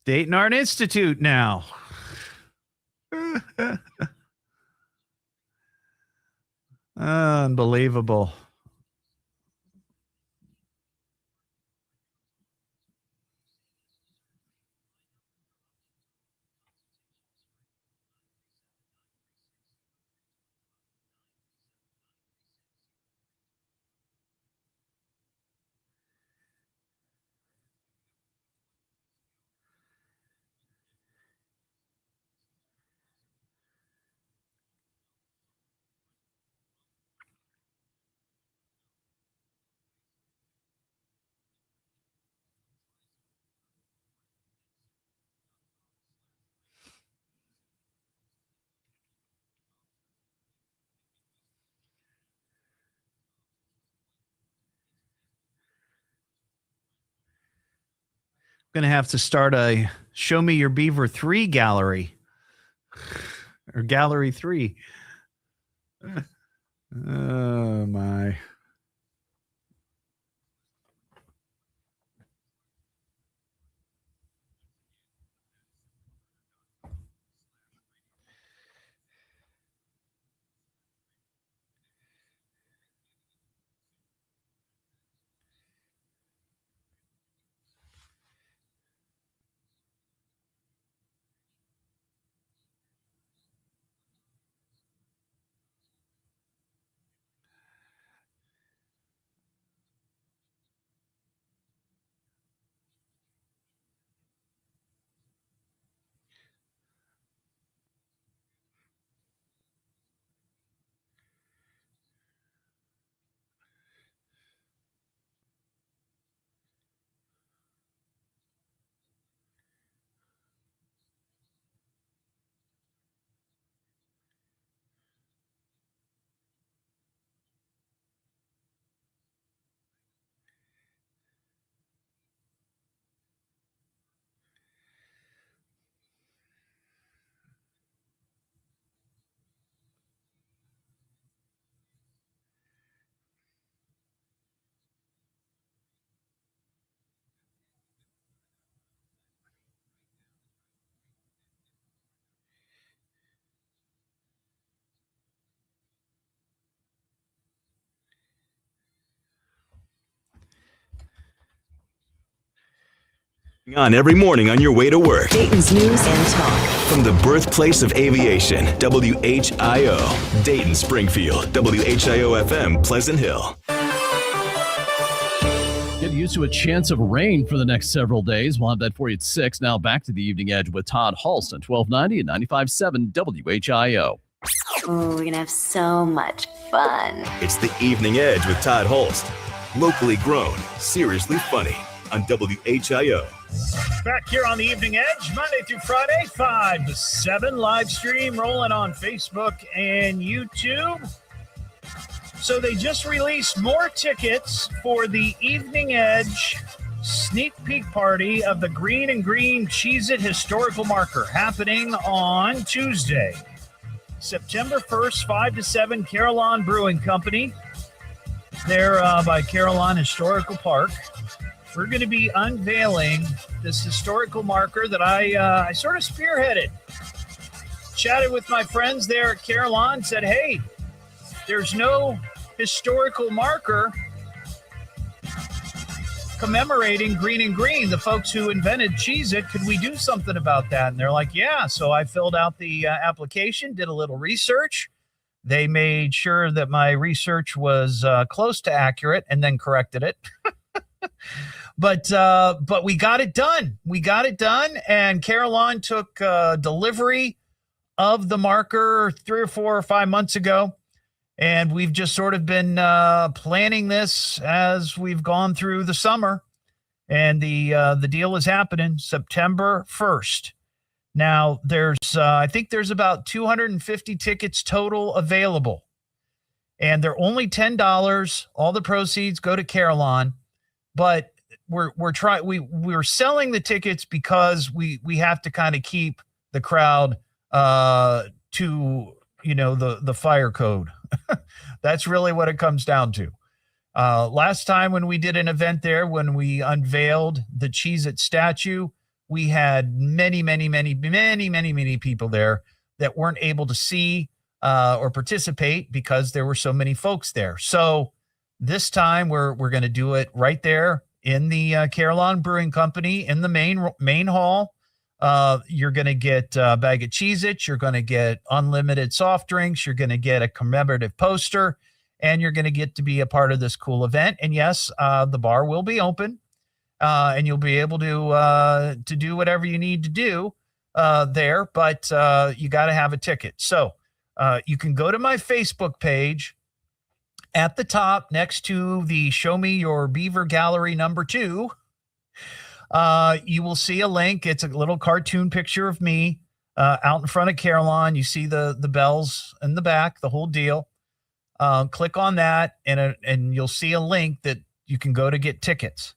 Speaker 7: Dayton Art Institute now. Unbelievable. Going to have to start a Show Me Your Beaver 3 gallery or gallery 3. Oh, my.
Speaker 1: On every morning on your way to work.
Speaker 18: Dayton's news and talk.
Speaker 1: From the birthplace of aviation, WHIO, Dayton, Springfield, WHIO FM, Pleasant Hill.
Speaker 10: Get used to a chance of rain for the next several days. We'll have that for you at 6. Now back to the Evening Edge with Todd Hollst on 1290 and 95.7 WHIO.
Speaker 18: Ooh, we're going to have so much fun.
Speaker 1: It's the Evening Edge with Todd Hollst. Locally grown, seriously funny on WHIO.
Speaker 7: Back here on the Evening Edge, Monday through Friday, 5 to 7, live stream rolling on Facebook and YouTube. So they just released more tickets for the Evening Edge sneak peek party of the Green and Green Cheez-It Historical Marker happening on Tuesday, September 1st, 5 to 7, Carillon Brewing Company. They're by Carillon Historical Park. We're going to be unveiling this historical marker that I sort of spearheaded. Chatted with my friends there at Carillon, said, hey, there's no historical marker commemorating Green and Green, the folks who invented Cheez-It. Could we do something about that? And they're like, yeah. So I filled out the application, did a little research. They made sure that my research was close to accurate and then corrected it. But we got it done. We got it done, and Carillon took delivery of the marker 3 or 4 or 5 months ago, and we've just sort of been planning this as we've gone through the summer, and the deal is happening September 1st. Now, I think there's about 250 tickets total available, and they're only $10. All the proceeds go to Carillon, but we're selling the tickets because we have to kind of keep the crowd to the fire code. That's really what it comes down to. Last time when we did an event there, when we unveiled the Cheez-It statue, we had many people there that weren't able to see or participate because there were so many folks there. So this time we're going to do it right there in the Carillon Brewing Company in the main hall. You're going to get a bag of Cheez-Its. You're going to get unlimited soft drinks. You're going to get a commemorative poster, and you're going to get to be a part of this cool event. And yes, the bar will be open, and you'll be able to do whatever you need to do there. But you got to have a ticket. So you can go to my Facebook page. At the top, next to the Show Me Your Beaver Gallery #2, you will see a link. It's a little cartoon picture of me out in front of Carillon. You see the bells in the back, the whole deal. Click on that, and you'll see a link that you can go to get tickets.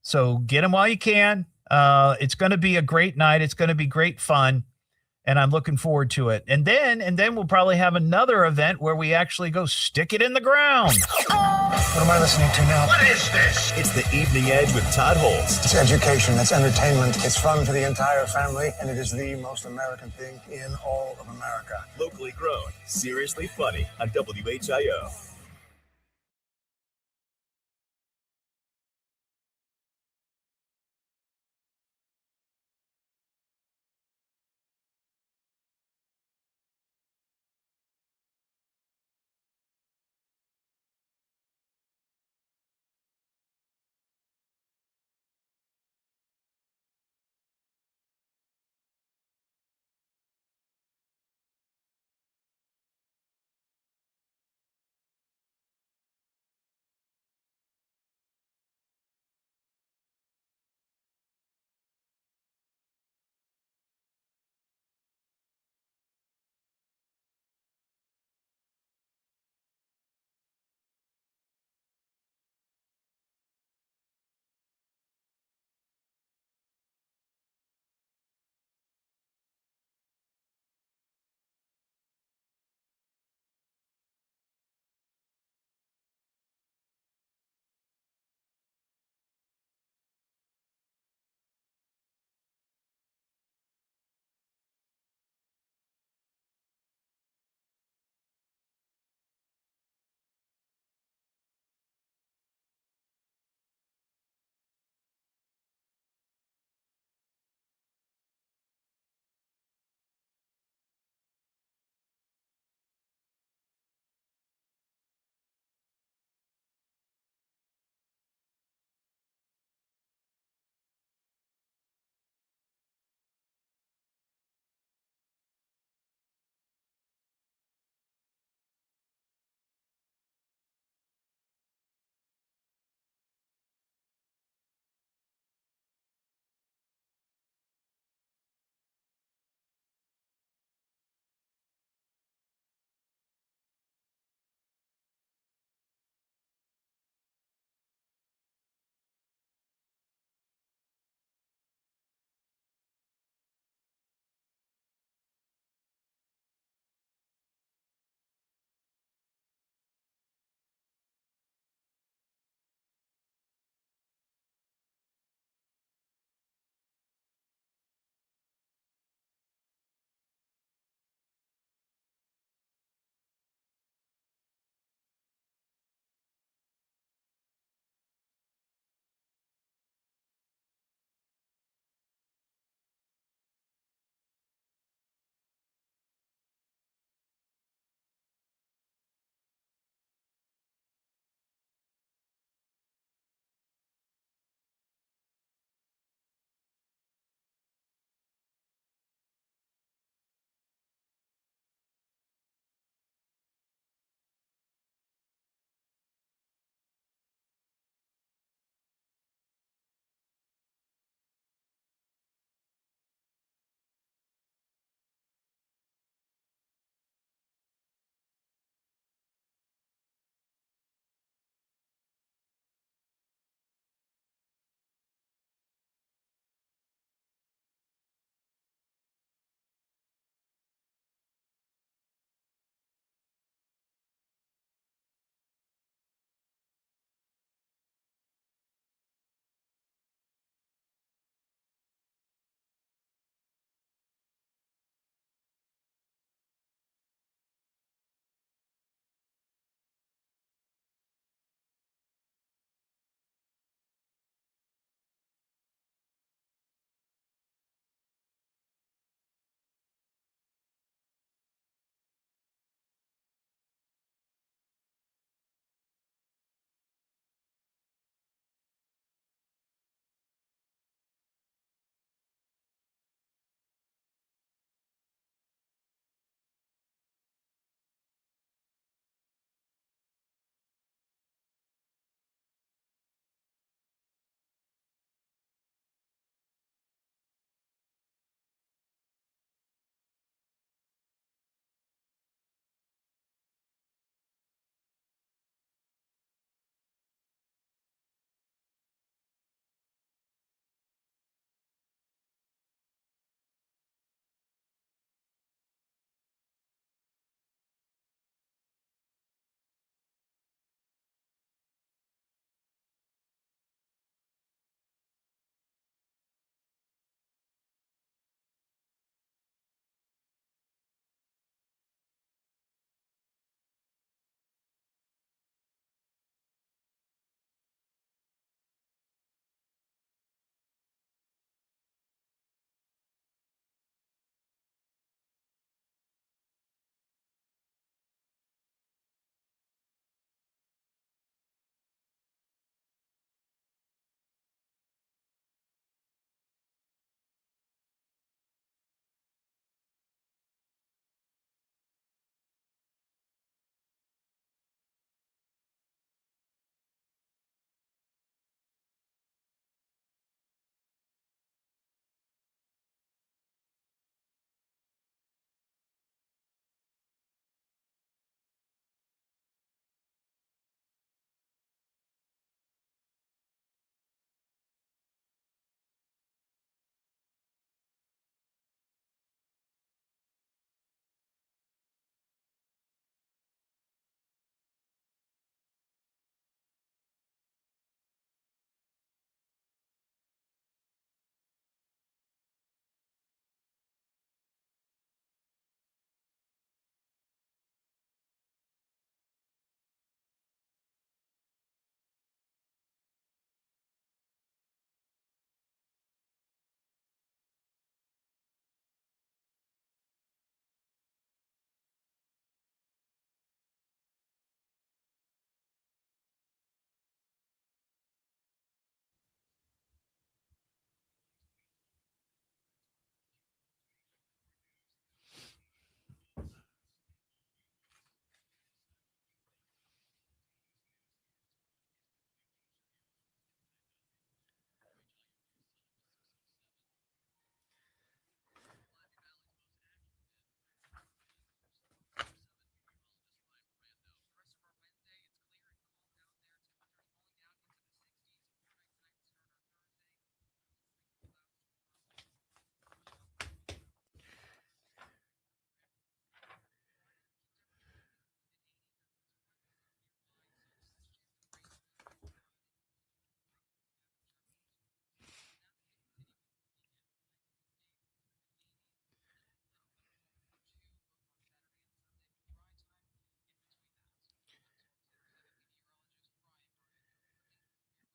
Speaker 7: So get them while you can. It's going to be a great night. It's going to be great fun. And I'm looking forward to it. And then we'll probably have another event where we actually go stick it in the ground.
Speaker 2: What am I listening to now?
Speaker 1: What is this? It's the Evening Edge with Todd Hollst.
Speaker 2: It's education. It's entertainment. It's fun for the entire family. And it is the most American thing in all of America.
Speaker 1: Locally grown, seriously funny on WHIO.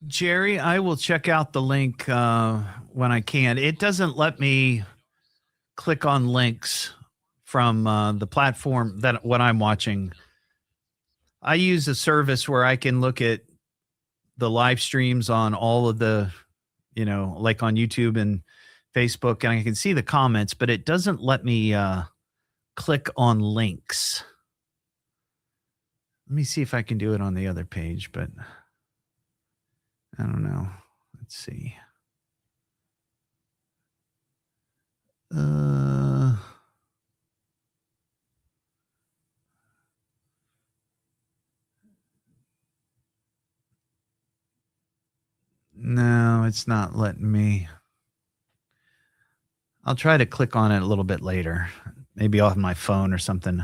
Speaker 7: Jerry, I will check out the link when I can. It doesn't let me click on links from the platform that what I'm watching. I use a service where I can look at the live streams on all of the, like on YouTube and Facebook, and I can see the comments, but it doesn't let me click on links. Let me see if I can do it on the other page, but I don't know. Let's see. No, it's not letting me. I'll try to click on it a little bit later, maybe off my phone or something.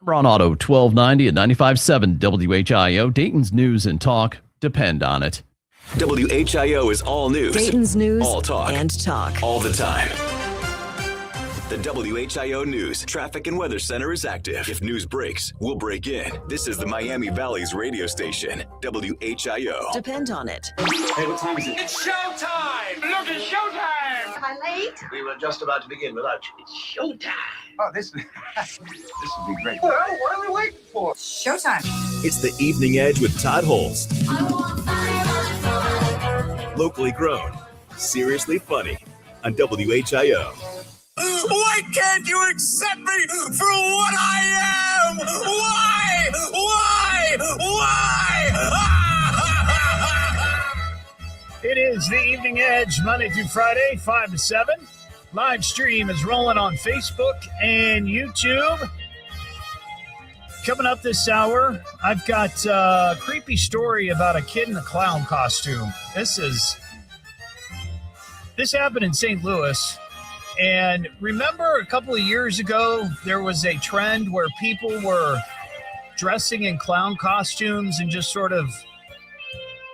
Speaker 10: We're on Auto 1290 at 95.7 WHIO. Dayton's news and talk depend on it.
Speaker 1: WHIO is all news.
Speaker 20: Dayton's news
Speaker 1: all talk.
Speaker 20: And talk.
Speaker 1: All the time. The WHIO News Traffic and Weather Center is active. If news breaks, we'll break in. This is the Miami Valley's radio station, WHIO.
Speaker 20: Depend on it.
Speaker 6: Hey, what time is it?
Speaker 16: It's showtime! Look, it's showtime!
Speaker 18: Am I late?
Speaker 17: We were just about to begin without you.
Speaker 6: It's showtime.
Speaker 4: Oh, this will be great.
Speaker 9: Well, what are we waiting for?
Speaker 20: Showtime.
Speaker 1: It's the Evening Edge with Todd Hollst. Locally grown, seriously funny on WHIO.
Speaker 6: Why can't you accept me for what I am? Why?
Speaker 7: It is the Evening Edge, Monday through Friday, 5 to 7. Live stream is rolling on Facebook and YouTube. Coming up this hour, I've got a creepy story about a kid in a clown costume. This happened in St. Louis. And remember a couple of years ago, there was a trend where people were dressing in clown costumes and just sort of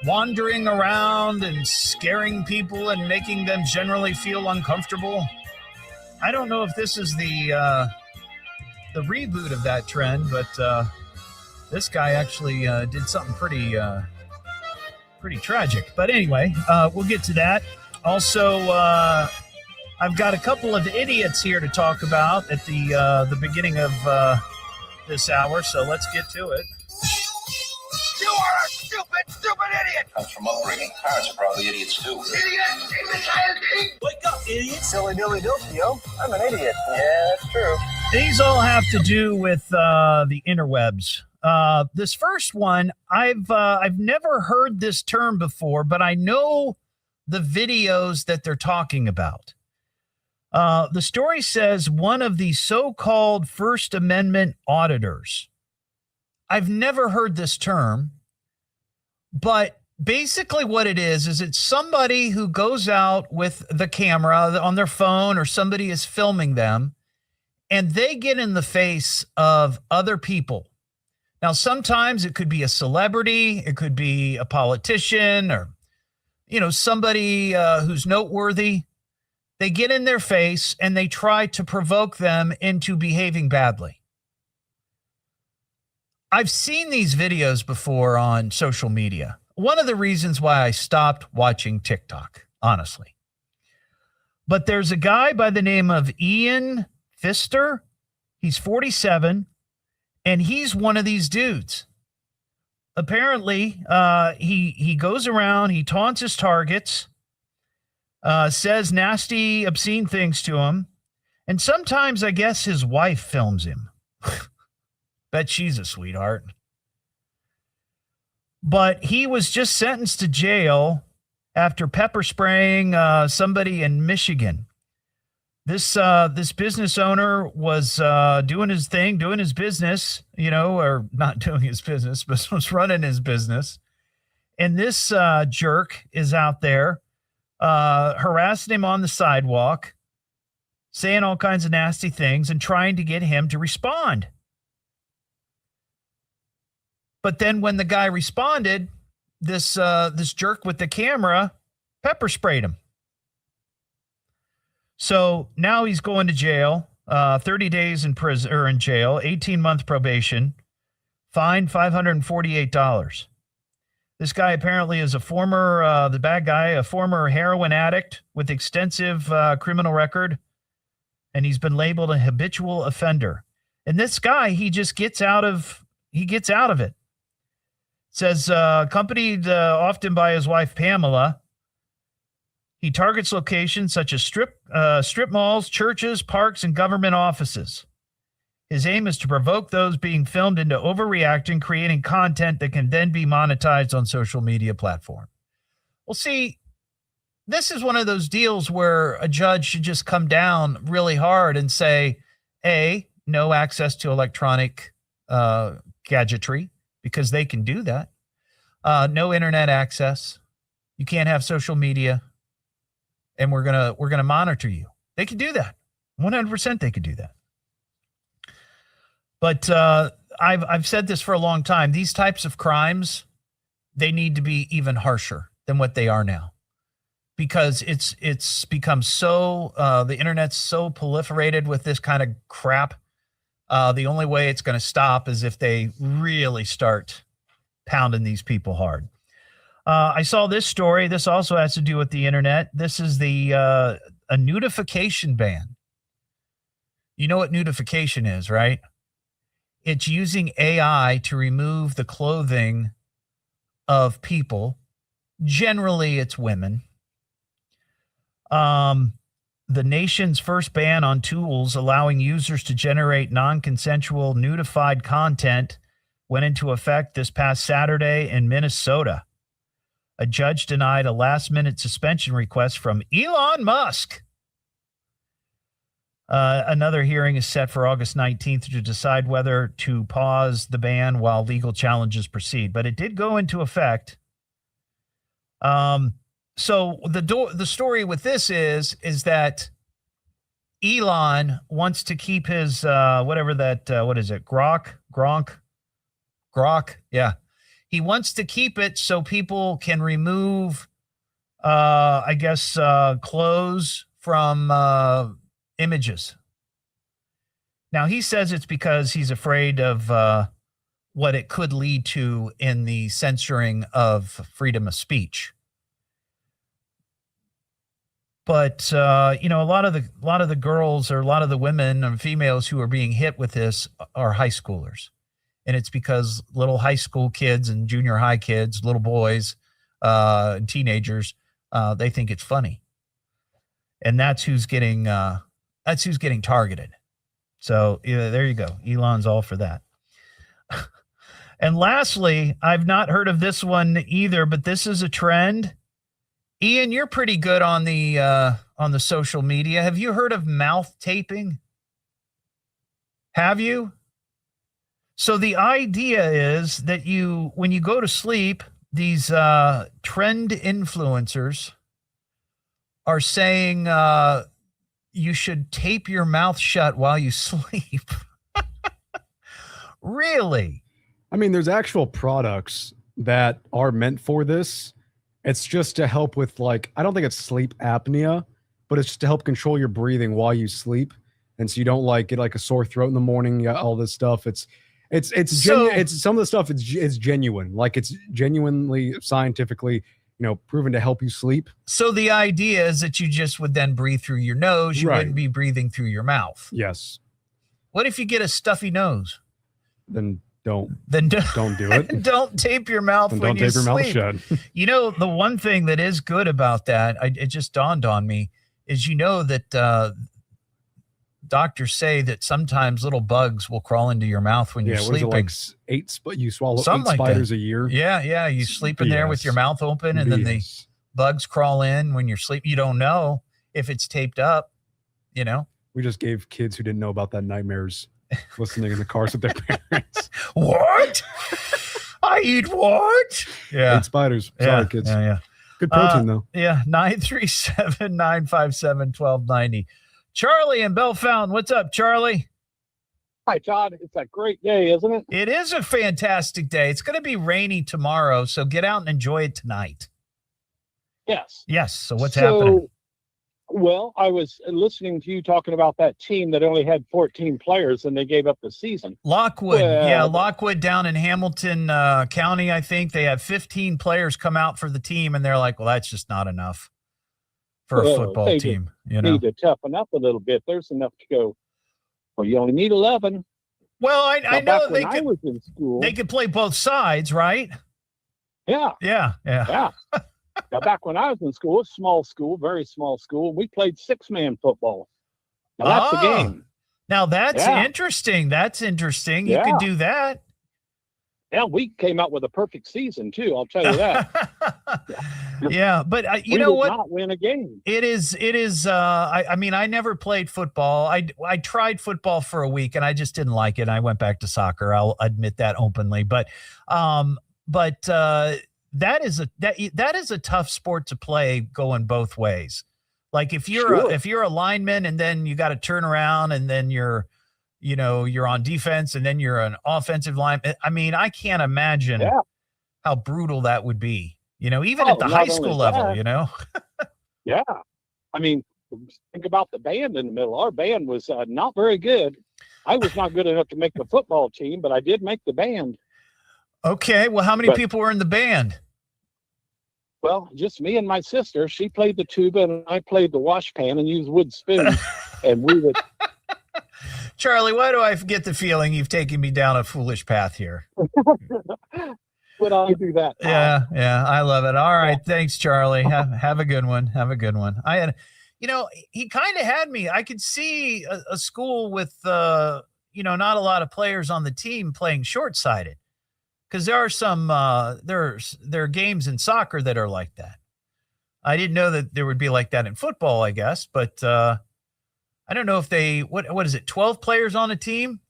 Speaker 7: wandering around and scaring people and making them generally feel uncomfortable. I don't know if this is the reboot of that trend, but this guy actually did something pretty tragic. But anyway, we'll get to that. Also, I've got a couple of idiots here to talk about at the beginning of this hour, so let's get to it.
Speaker 6: You are a stupid idiot!
Speaker 17: Comes from upbringing. Parents are probably idiots too.
Speaker 6: Idiot! Imbecile! Wake up, idiot!
Speaker 9: Silly dilly dilly, yo. I'm an idiot. Yeah, that's true.
Speaker 7: These all have to do with the interwebs. This first one, I've never heard this term before, but I know the videos that they're talking about. The story says one of the so-called First Amendment auditors. I've never heard this term, but basically what it is it's somebody who goes out with the camera on their phone or somebody is filming them, and they get in the face of other people. Now, sometimes it could be a celebrity, it could be a politician, or, somebody who's noteworthy. They get in their face and they try to provoke them into behaving badly. I've seen these videos before on social media. One of the reasons why I stopped watching TikTok, honestly. But there's a guy by the name of Ian Pfister. He's 47, and he's one of these dudes. Apparently, he goes around, he taunts his targets, says nasty, obscene things to him. And sometimes I guess his wife films him. Bet she's a sweetheart. But he was just sentenced to jail after pepper spraying somebody in Michigan. This business owner was doing his thing, doing his business, or not doing his business, but was running his business. And this jerk is out there harassing him on the sidewalk, saying all kinds of nasty things and trying to get him to respond. But then when the guy responded, this jerk with the camera pepper sprayed him. So now he's going to jail, 30 days in prison or in jail, 18-month probation, fine $548. This guy apparently is a former, the bad guy, a former heroin addict with extensive criminal record, and he's been labeled a habitual offender. And this guy, he gets out of it. It says, accompanied often by his wife, Pamela, he targets locations such as strip malls, churches, parks, and government offices. His aim is to provoke those being filmed into overreacting, creating content that can then be monetized on social media platform. Well, see, this is one of those deals where a judge should just come down really hard and say, A, no access to electronic gadgetry, because they can do that. No internet access. You can't have social media. And we're gonna monitor you. They could do that. 100% they could do that. But I've said this for a long time. These types of crimes, they need to be even harsher than what they are now, because it's become so the internet's so proliferated with this kind of crap. The only way it's going to stop is if they really start pounding these people hard. I saw this story. This also has to do with the internet. This is a nudification ban. You know what nudification is, right? It's using AI to remove the clothing of people. Generally, it's women. The nation's first ban on tools allowing users to generate non-consensual nudified content went into effect this past Saturday in Minnesota. A judge denied a last-minute suspension request from Elon Musk. Another hearing is set for August 19th to decide whether to pause the ban while legal challenges proceed. But it did go into effect. So the story with this is that Elon wants to keep his whatever that what is it? Grok, yeah. He wants to keep it so people can remove, clothes from images. Now, he says it's because he's afraid of what it could lead to in the censoring of freedom of speech. But a lot of the girls or a lot of the women and females who are being hit with this are high schoolers. And it's because little high school kids and junior high kids, little boys, and teenagers, they think it's funny, and that's who's getting targeted. So there you go. Elon's all for that. And lastly, I've not heard of this one either, but this is a trend. Ian, you're pretty good on the social media. Have you heard of mouth taping? Have you? So the idea is that when you go to sleep, these trend influencers are saying you should tape your mouth shut while you sleep. Really?
Speaker 20: I mean, there's actual products that are meant for this. It's just to help with, like, I don't think it's sleep apnea, but it's just to help control your breathing while you sleep. And so you don't get like a sore throat in the morning, you got all this stuff. It's some of the stuff is genuine. Like, it's genuinely scientifically, proven to help you sleep.
Speaker 7: So the idea is that you just would then breathe through your nose. You wouldn't be breathing through your mouth.
Speaker 20: Yes.
Speaker 7: What if you get a stuffy nose?
Speaker 20: Then don't do it.
Speaker 7: Don't tape your mouth when you sleep. Don't tape your mouth shut. The one thing that is good about that, it just dawned on me, is that doctors say that sometimes little bugs will crawl into your mouth when you're sleeping.
Speaker 20: You swallow 8 spiders a year.
Speaker 7: Yeah. You sleep in there with your mouth open, and then the bugs crawl in when you're sleeping. You don't know if it's taped up,
Speaker 20: We just gave kids who didn't know about that nightmares listening in the cars with their parents.
Speaker 7: What? I eat what? Yeah.
Speaker 20: 8 spiders. Sorry, kids.
Speaker 7: Yeah.
Speaker 20: Good protein, though.
Speaker 7: Yeah. 937-957-1290. Charlie in Bell Fountain. What's up, Charlie?
Speaker 14: Hi, Todd. It's a great day, isn't it?
Speaker 7: It is a fantastic day. It's going to be rainy tomorrow, so get out and enjoy it tonight.
Speaker 14: Yes.
Speaker 7: Yes. So what's happening?
Speaker 14: Well, I was listening to you talking about that team that only had 14 players and they gave up the season.
Speaker 7: Lockwood.
Speaker 14: Well,
Speaker 7: Yeah, Lockwood down in Hamilton County, I think. They have 15 players come out for the team, and they're like, well, that's just not enough for a football
Speaker 14: they
Speaker 7: team.
Speaker 14: just need to toughen up a little bit. There's enough to go. Well, you only need 11.
Speaker 7: Well, I know
Speaker 14: I was in school.
Speaker 7: They could play both sides, right?
Speaker 14: Yeah.
Speaker 7: Yeah.
Speaker 14: Now, back when I was in school, a small school, very small school, we played 6-man football. Now, that's the game.
Speaker 7: Now, that's interesting. That's interesting. You could do that.
Speaker 14: Yeah, we came out with a perfect season, too. I'll tell you that.
Speaker 7: Yeah, but you
Speaker 14: we
Speaker 7: know
Speaker 14: did
Speaker 7: what?
Speaker 14: Not win a game.
Speaker 7: It is. I mean, I never played football. I tried football for a week and I just didn't like it. I went back to soccer. I'll admit that openly. But that is a tough sport to play going both ways. Like if you're a lineman and then you got to turn around and then you're on defense and then you're an offensive line. I mean, I can't imagine how brutal that would be. Even at the high school level.
Speaker 14: Yeah, I mean, think about the band in the middle. Our band was not very good. I was not good enough to make the football team, but I did make the band.
Speaker 7: Okay, well, how many people were in the band?
Speaker 14: Well, just me and my sister. She played the tuba and I played the washpan and used wood spoons. And we would.
Speaker 7: Charlie, why do I get the feeling you've taken me down a foolish path here?
Speaker 14: Would I do that?
Speaker 7: Yeah, I love it. All right, thanks, Charlie. Have a good one. Have a good one. I had, he kind of had me. I could see a school with, not a lot of players on the team playing short-sighted. Because there are some there are games in soccer that are like that. I didn't know that there would be like that in football, I guess, but I don't know if they what is it, 12 players on a team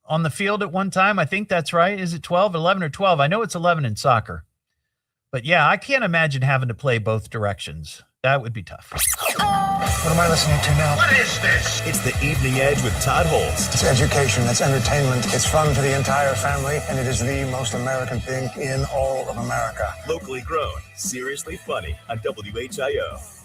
Speaker 7: on the field at one time? I think that's right. Is it 12, 11 or 12? I know it's 11 in soccer. But yeah, I can't imagine having to play both directions. That would be tough.
Speaker 2: What am I listening to now?
Speaker 1: What is this? It's the Evening Edge with Todd Hollst.
Speaker 2: It's education, it's entertainment, it's fun for the entire family, and it is the most American thing in all of America.
Speaker 1: Locally grown, seriously funny on WHIO.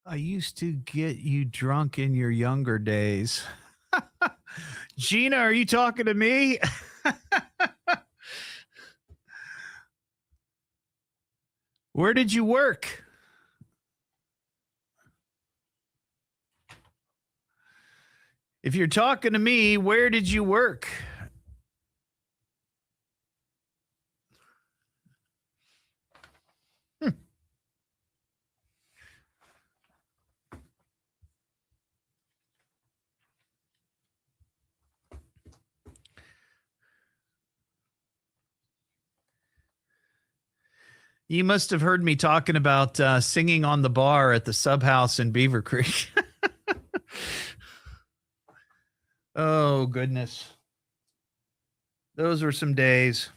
Speaker 7: I used to get you drunk in your younger days. Gina, are you talking to me? Where did you work? If you're talking to me, where did you work? You must have heard me talking about singing on the bar at the Sub House in Beaver Creek. Oh, goodness. Those were some days.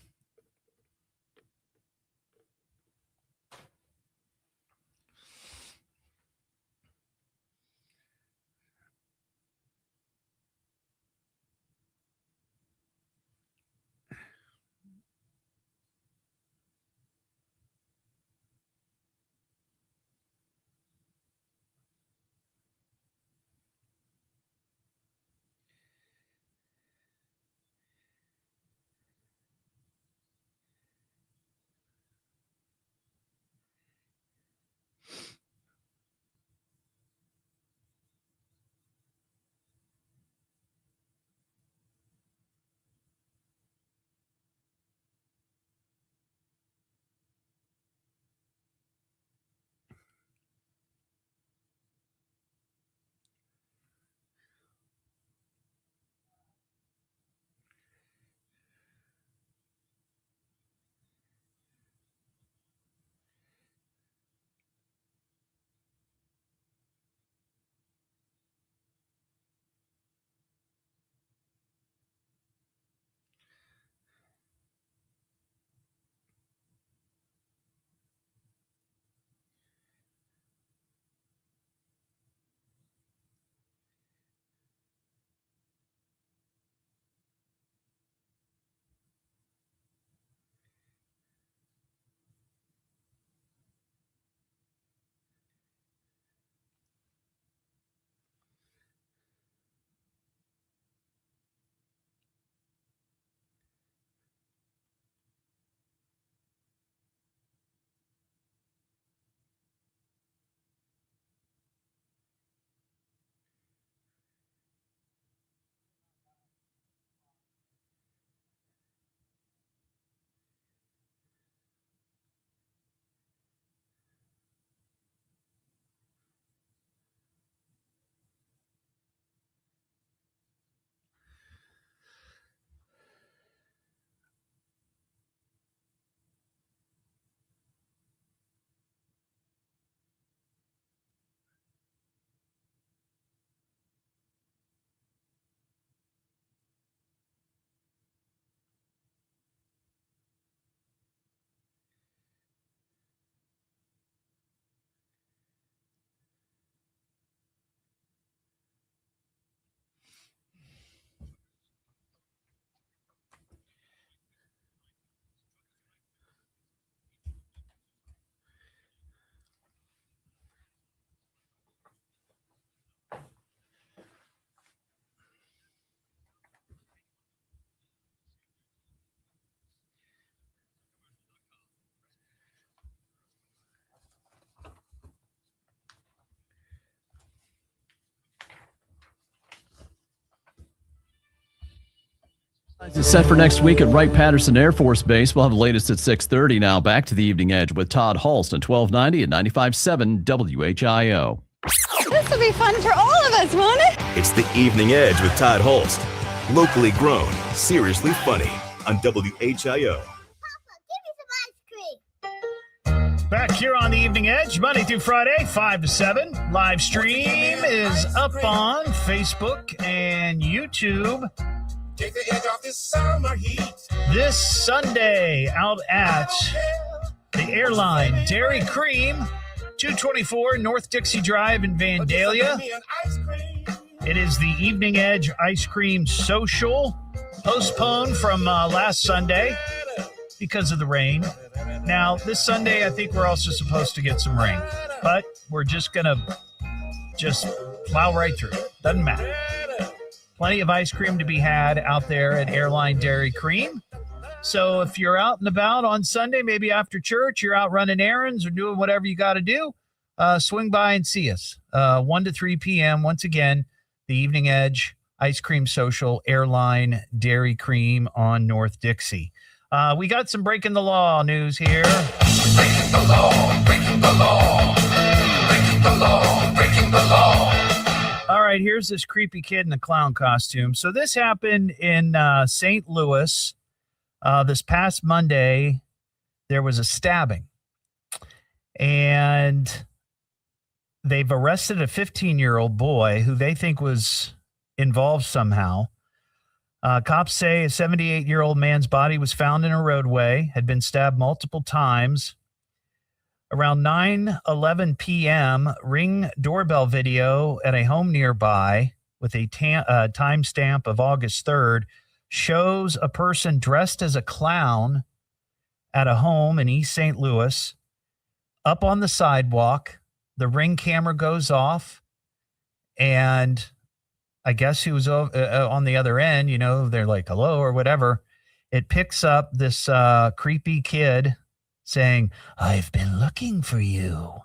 Speaker 10: It's set for next week at Wright-Patterson Air Force Base. We'll have the latest at 6:30 now. Back to the Evening Edge with Todd Hollst on 1290 and 95.7 WHIO.
Speaker 21: This will be fun for all of us, won't it?
Speaker 1: It's the Evening Edge with Todd Hollst. Locally grown, seriously funny on WHIO.
Speaker 7: Back here on the Evening Edge, Monday through Friday, 5 to 7. Live stream is up on Facebook and YouTube.
Speaker 6: Take the edge off this summer heat.
Speaker 7: This Sunday out at the Airline Dairy Cream, 224 North Dixie Drive in Vandalia. It is the Evening Edge Ice Cream Social, postponed from last Sunday because of the rain. Now, this Sunday, I think we're also supposed to get some rain, but we're just going to just plow right through. Doesn't matter. Plenty of ice cream to be had out there at Airline Dairy Cream. So if you're out and about on Sunday, maybe after church, you're out running errands or doing whatever you got to do, swing by and see us. 1 to 3 p.m. Once again, the Evening Edge Ice Cream Social, Airline Dairy Cream on North Dixie. We got some breaking the law news here.
Speaker 6: Breaking the law, breaking the law, breaking the law, breaking the law.
Speaker 7: All right, here's this creepy kid in a clown costume. So this happened in St. Louis. This past Monday, there was a stabbing. And they've arrested a 15-year-old boy who they think was involved somehow. Cops say a 78-year-old man's body was found in a roadway, had been stabbed multiple times. Around 9:11 p.m., Ring doorbell video at a home nearby with a timestamp of August 3rd shows a person dressed as a clown at a home in East St. Louis up on the sidewalk. The Ring camera goes off, and I guess he was on the other end. You know, they're like, hello or whatever. It picks up this creepy kid saying, I've been looking for you.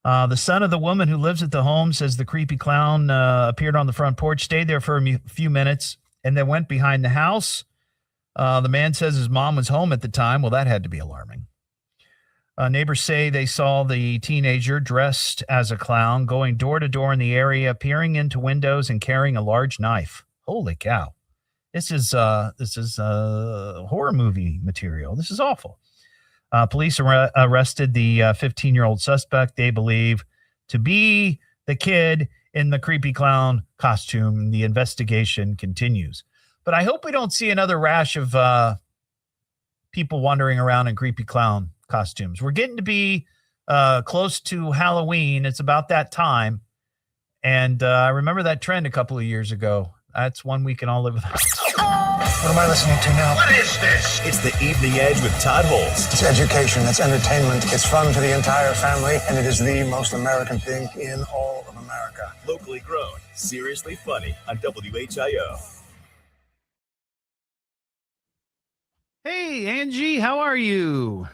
Speaker 7: The son of the woman who lives at the home says the creepy clown appeared on the front porch, stayed there for a few minutes, and then went behind the house. The man says his mom was home at the time. Well, that had to be alarming. Neighbors say they saw the teenager dressed as a clown going door to door in the area, peering into windows and carrying a large knife. Holy cow. This is horror movie material. This is awful. Police arrested the 15-year-old suspect they believe to be the kid in the creepy clown costume. The investigation continues. But I hope we don't see another rash of people wandering around in creepy clown costumes. We're getting to be close to Halloween. It's about that time. And I remember that trend a couple of years ago. That's one we can all live with.
Speaker 2: What am I listening to now?
Speaker 1: What is this? It's the Evening Edge with Todd Hollst.
Speaker 2: It's education. It's entertainment. It's fun for the entire family. And it is the most American thing in all of America.
Speaker 1: Locally grown, seriously funny on WHIO.
Speaker 7: Hey, Angie, how are you?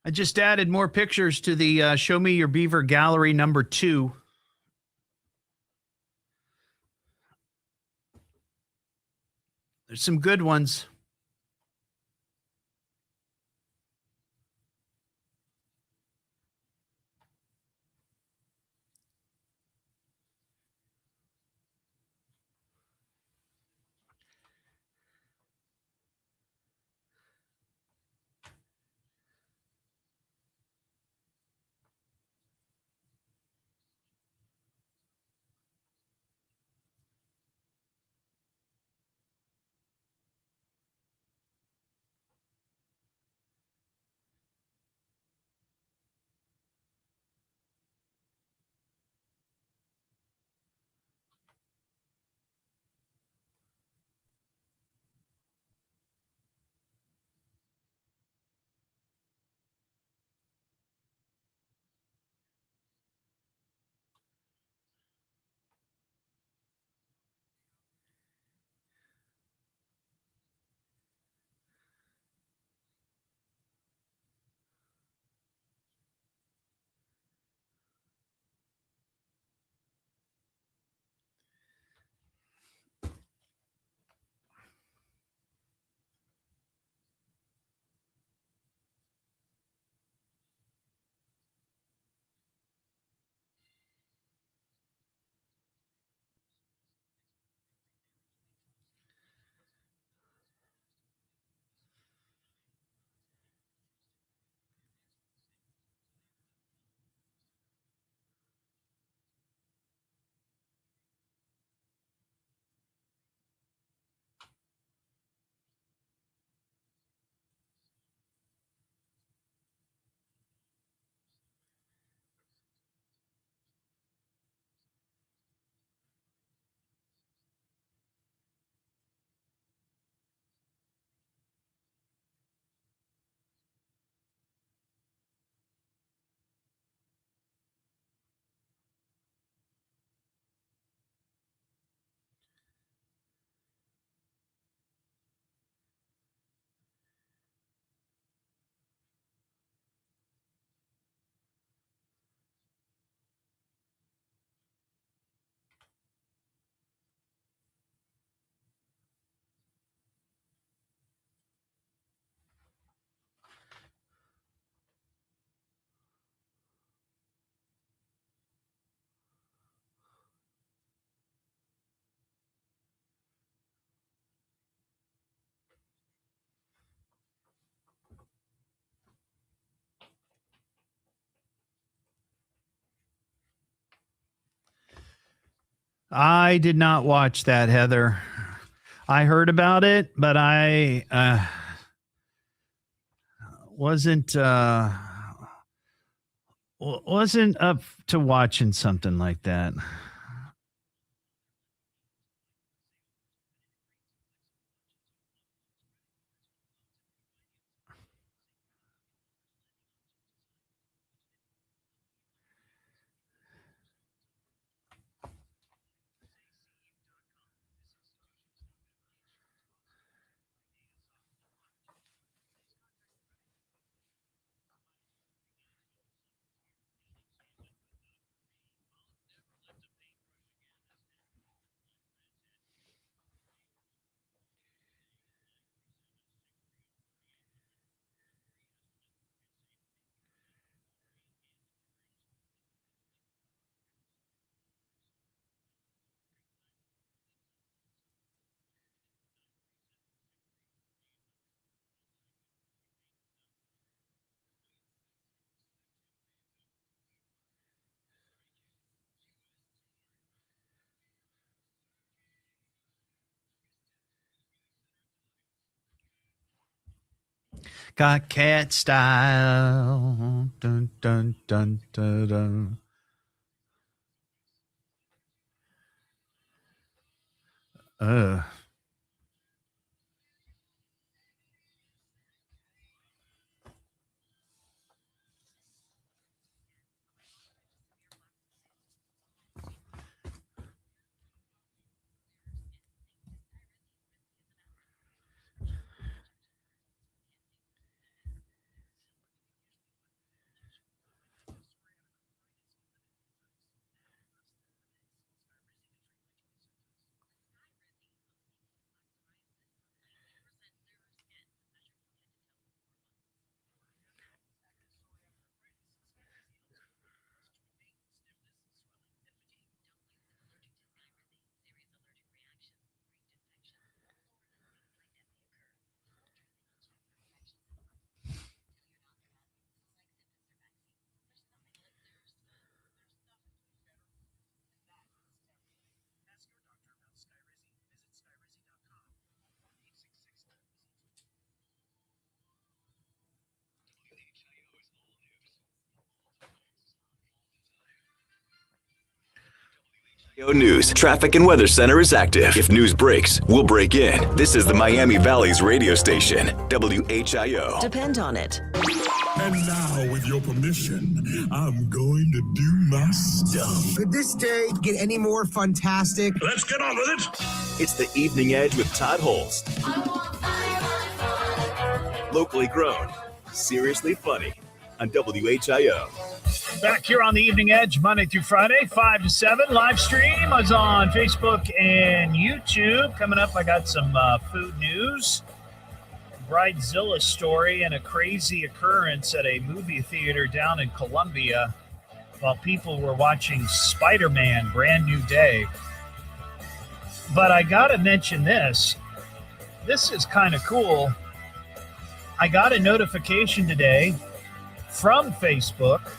Speaker 7: I just added more pictures to the Show Me Your Beaver Gallery #2. There's some good ones. I did not watch that, Heather. I heard about it, but I wasn't up to watching something like that. Got cat style. Dun, dun, dun, dun, dun.
Speaker 1: News, traffic, and weather center is active. If news breaks, we'll break in. This is the Miami Valley's radio station, WHIO.
Speaker 5: Depend on it.
Speaker 6: And now, with your permission, I'm going to do my stuff.
Speaker 15: Could this day get any more fantastic?
Speaker 6: Let's get on with it.
Speaker 1: It's the Evening Edge with Todd Hollst. Locally grown, seriously funny on WHIO.
Speaker 7: Back here on the Evening Edge, Monday through Friday, 5 to 7. Live stream is on Facebook and YouTube. Coming up, I got some food news, BrideZilla story, and a crazy occurrence at a movie theater down in Columbia while people were watching Spider-Man Brand New Day. But I got to mention this. This is kind of cool. I got a notification today from Facebook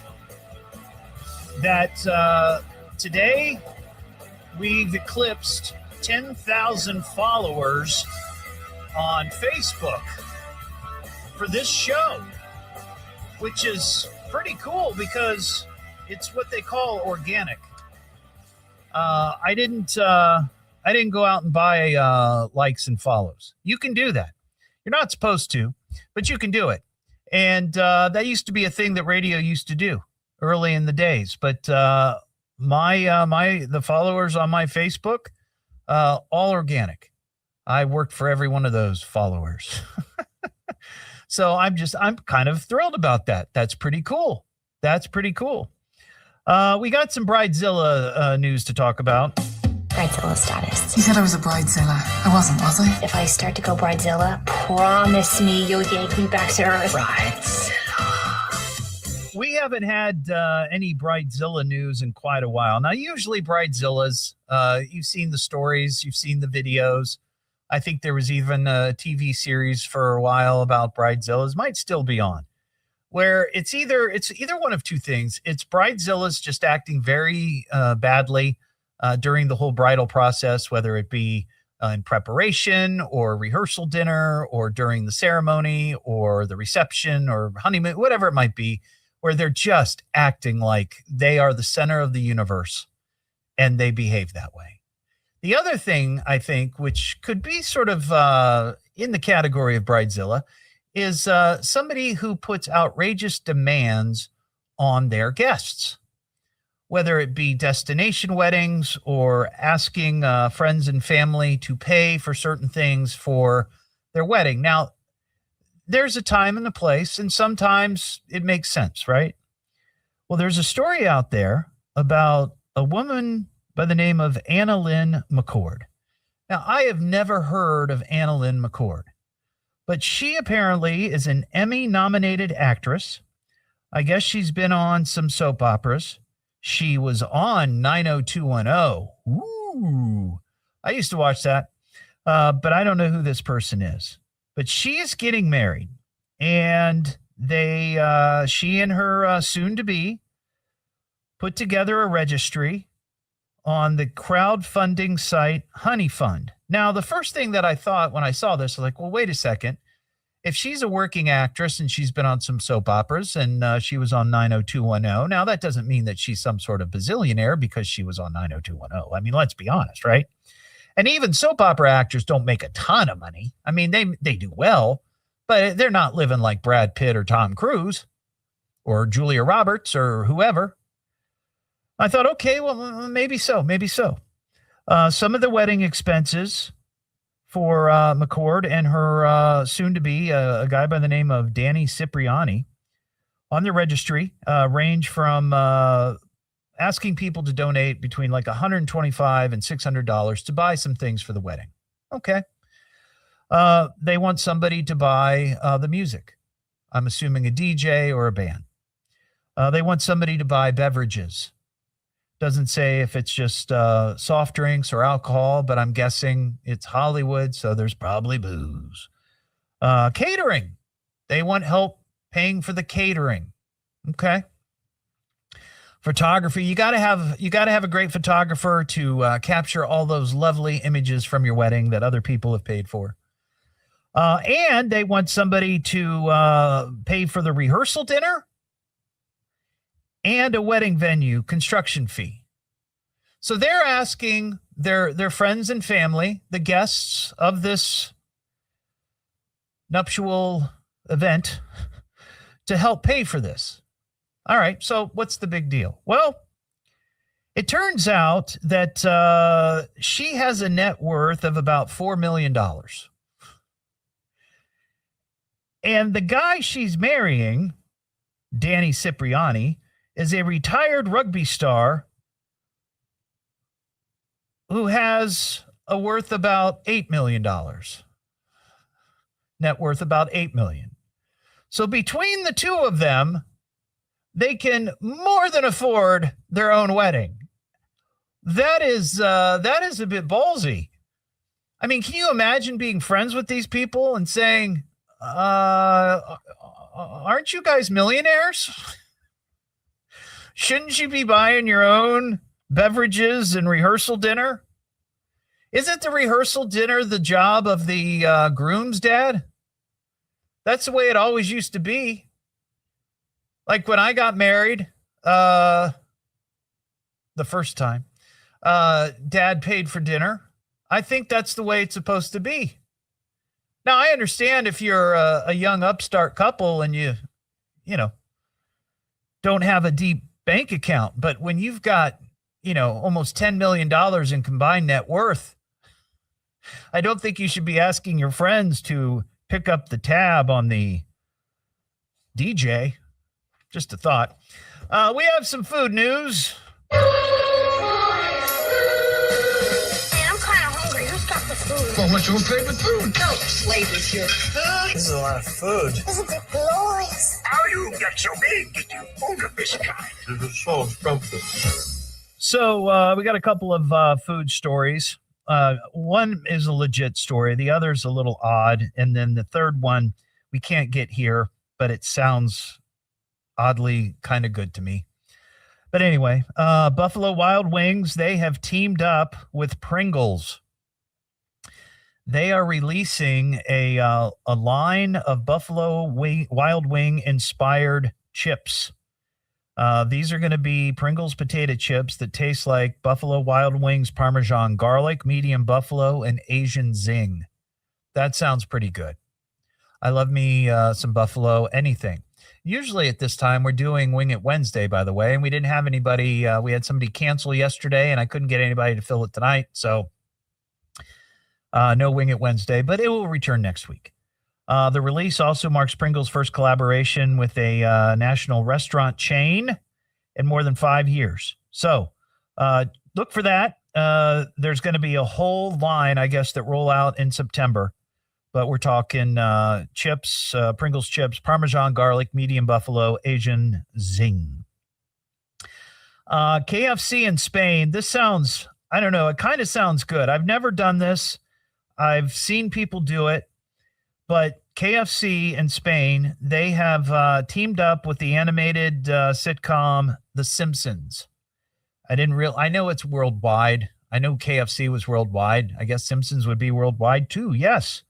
Speaker 7: that today we've eclipsed 10,000 followers on Facebook for this show, which is pretty cool because it's what they call organic. I didn't go out and buy likes and follows. You can do that. You're not supposed to, but you can do it. And that used to be a thing that radio used to do early in the days. But the followers on my Facebook, all organic. I worked for every one of those followers. So I'm kind of thrilled about that. That's pretty cool. We got some BrideZilla news to talk about.
Speaker 3: BrideZilla status.
Speaker 22: You said I was a BrideZilla. I wasn't, was I?
Speaker 3: If I start to go BrideZilla, promise me you'll yank me back to earth.
Speaker 22: BrideZilla.
Speaker 7: We haven't had any BrideZilla news in quite a while. Now, usually BrideZillas, you've seen the stories, you've seen the videos. I think there was even a TV series for a while about BrideZillas, might still be on, where it's either one of two things. It's BrideZillas just acting very badly during the whole bridal process, whether it be in preparation or rehearsal dinner or during the ceremony or the reception or honeymoon, whatever it might be, where they're just acting like they are the center of the universe and they behave that way. The other thing I think, which could be sort of in the category of BrideZilla, is somebody who puts outrageous demands on their guests, whether it be destination weddings or asking friends and family to pay for certain things for their wedding. Now, there's a time and a place, and sometimes it makes sense, right? Well, there's a story out there about a woman by the name of Anna Lynn McCord. Now, I have never heard of Anna Lynn McCord, but she apparently is an Emmy-nominated actress. I guess she's been on some soap operas. She was on 90210. Ooh, I used to watch that, but I don't know who this person is. But she is getting married, and she and her soon-to-be put together a registry on the crowdfunding site Honey Fund. Now, the first thing that I thought when I saw this, I was like, well, wait a second. If she's a working actress and she's been on some soap operas and she was on 90210, now that doesn't mean that she's some sort of bazillionaire because she was on 90210. I mean, let's be honest, right? And even soap opera actors don't make a ton of money. I mean, they do well, but they're not living like Brad Pitt or Tom Cruise or Julia Roberts or whoever. I thought, okay, well, maybe so. Some of the wedding expenses for McCord and her soon-to-be, a guy by the name of Danny Cipriani, on the registry range from asking people to donate between like $125 and $600 to buy some things for the wedding. Okay. They want somebody to buy the music. I'm assuming a DJ or a band. They want somebody to buy beverages. Doesn't say if it's just soft drinks or alcohol, but I'm guessing it's Hollywood, so there's probably booze. Catering. They want help paying for the catering. Okay. Photography. You got to have a great photographer to capture all those lovely images from your wedding that other people have paid for. And they want somebody to pay for the rehearsal dinner and a wedding venue construction fee. So they're asking their friends and family, the guests of this nuptial event, to help pay for this. All right, so what's the big deal? Well, it turns out that she has a net worth of about $4 million. And the guy she's marrying, Danny Cipriani, is a retired rugby star who has a worth about $8 million. Net worth about $8 million. So between the two of them, they can more than afford their own wedding. That is a bit ballsy. I mean, can you imagine being friends with these people and saying, aren't you guys millionaires? Shouldn't you be buying your own beverages and rehearsal dinner? Isn't the rehearsal dinner the job of the groom's dad? That's the way it always used to be. Like when I got married, the first time, dad paid for dinner. I think that's the way it's supposed to be. Now, I understand if you're a young upstart couple and you don't have a deep bank account, but when you've got, almost $10 million in combined net worth, I don't think you should be asking your friends to pick up the tab on the DJ. Just a thought. We have some food news.
Speaker 21: Hey, I'm kind of hungry. Who's got the food?
Speaker 2: Well, what's your favorite food?
Speaker 21: No, flavors your food.
Speaker 2: This is a lot of food.
Speaker 21: Isn't it glorious?
Speaker 2: How you get so big that you own this kind? This is so scrumptious.
Speaker 7: So we got a couple of food stories. One is a legit story. The other is a little odd. And then the third one we can't get here, but it sounds oddly kind of good to me. But anyway, Buffalo Wild Wings, they have teamed up with Pringles. They are releasing a line of Buffalo Wild Wing inspired chips. These are going to be Pringles potato chips that taste like Buffalo Wild Wings, Parmesan garlic, medium buffalo, and Asian zing. That sounds pretty good. I love me some buffalo, anything. Usually at this time, we're doing Wing It Wednesday, by the way, and we didn't have anybody. We had somebody cancel yesterday, and I couldn't get anybody to fill it tonight. So no Wing It Wednesday, but it will return next week. The release also marks Pringles' first collaboration with a national restaurant chain in more than 5 years. So look for that. There's going to be a whole line, I guess, that roll out in September. But we're talking chips, Pringles chips, Parmesan garlic, medium buffalo, Asian zing. KFC in Spain. This sounds, I don't know, it kind of sounds good. I've never done this. I've seen people do it. But KFC in Spain, they have teamed up with the animated sitcom The Simpsons. I know it's worldwide. I know KFC was worldwide. I guess Simpsons would be worldwide too. Yes.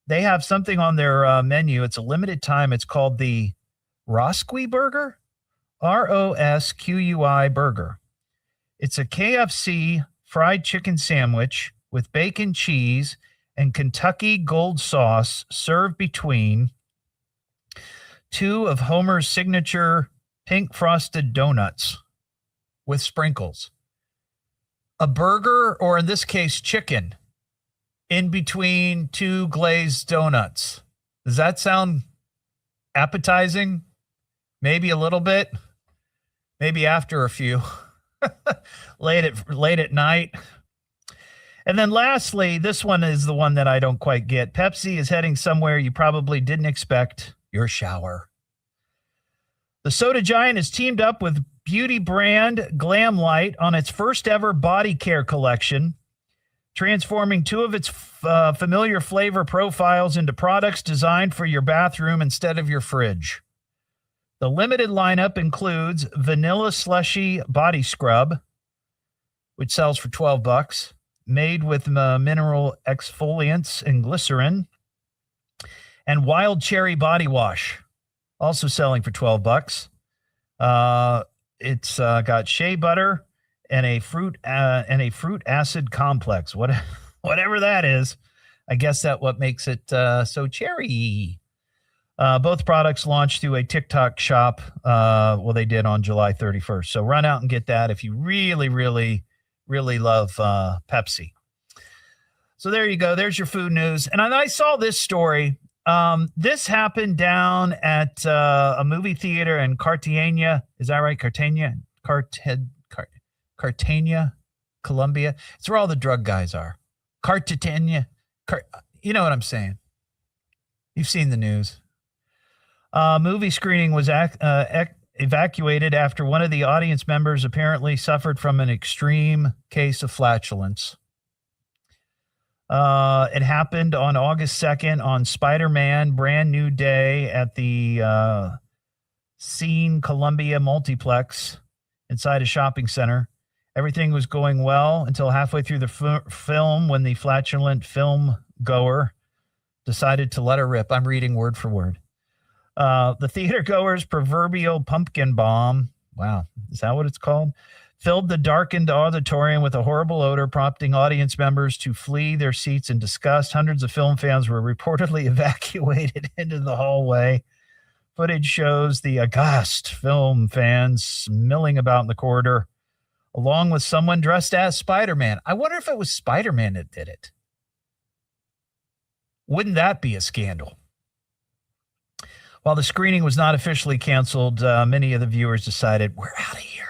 Speaker 7: They have something on their menu. It's a limited time. It's called the Rosqui Burger, ROSQUI Burger. It's a KFC fried chicken sandwich with bacon, cheese, and Kentucky Gold sauce served between two of Homer's signature pink frosted donuts with sprinkles. A burger, or in this case, chicken, in between two glazed donuts. Does that sound appetizing? Maybe a little bit. Maybe after a few. late at night. And then lastly, this one is the one that I don't quite get. Pepsi is heading somewhere you probably didn't expect, your shower. The soda giant has teamed up with beauty brand Glam Light on its first ever body care collection, transforming two of its familiar flavor profiles into products designed for your bathroom instead of your fridge. The limited lineup includes Vanilla Slushy Body Scrub, which sells for $12, made with mineral exfoliants and glycerin, and Wild Cherry Body Wash, also selling for $12. It's got shea butter and a fruit acid complex, whatever that is. I guess that's what makes it so cherry. Both products launched through a TikTok shop. They did on July 31st. So run out and get that if you really, really, really love Pepsi. So there you go. There's your food news. And I saw this story. This happened down at a movie theater in Cartagena. Is that right? Cartagena, Colombia. It's where all the drug guys are. Cartagena. You know what I'm saying. You've seen the news. Movie screening was evacuated after one of the audience members apparently suffered from an extreme case of flatulence. It happened on August 2nd on Spider-Man Brand New Day at the Scene Columbia Multiplex inside a shopping center. Everything was going well until halfway through the film when the flatulent film goer decided to let her rip. I'm reading word for word. The theater goer's proverbial pumpkin bomb, wow, is that what it's called? Filled the darkened auditorium with a horrible odor, prompting audience members to flee their seats in disgust. Hundreds of film fans were reportedly evacuated into the hallway. Footage shows the aghast film fans milling about in the corridor, along with someone dressed as Spider-Man. I wonder if it was Spider-Man that did it. Wouldn't that be a scandal? While the screening was not officially canceled, many of the viewers decided, we're out of here.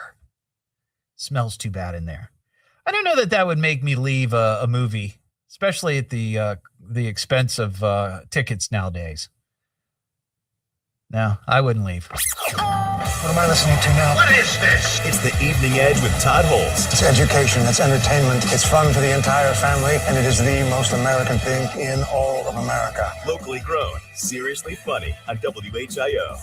Speaker 7: Smells too bad in there. I don't know that would make me leave a movie, especially at the expense of tickets nowadays. No, I wouldn't leave.
Speaker 2: What am I listening to now?
Speaker 17: What is this?
Speaker 1: It's the Evening Edge with Todd Hollst.
Speaker 2: It's education, it's entertainment, it's fun for the entire family, and it is the most American thing in all of America.
Speaker 1: Locally grown, seriously funny on WHIO.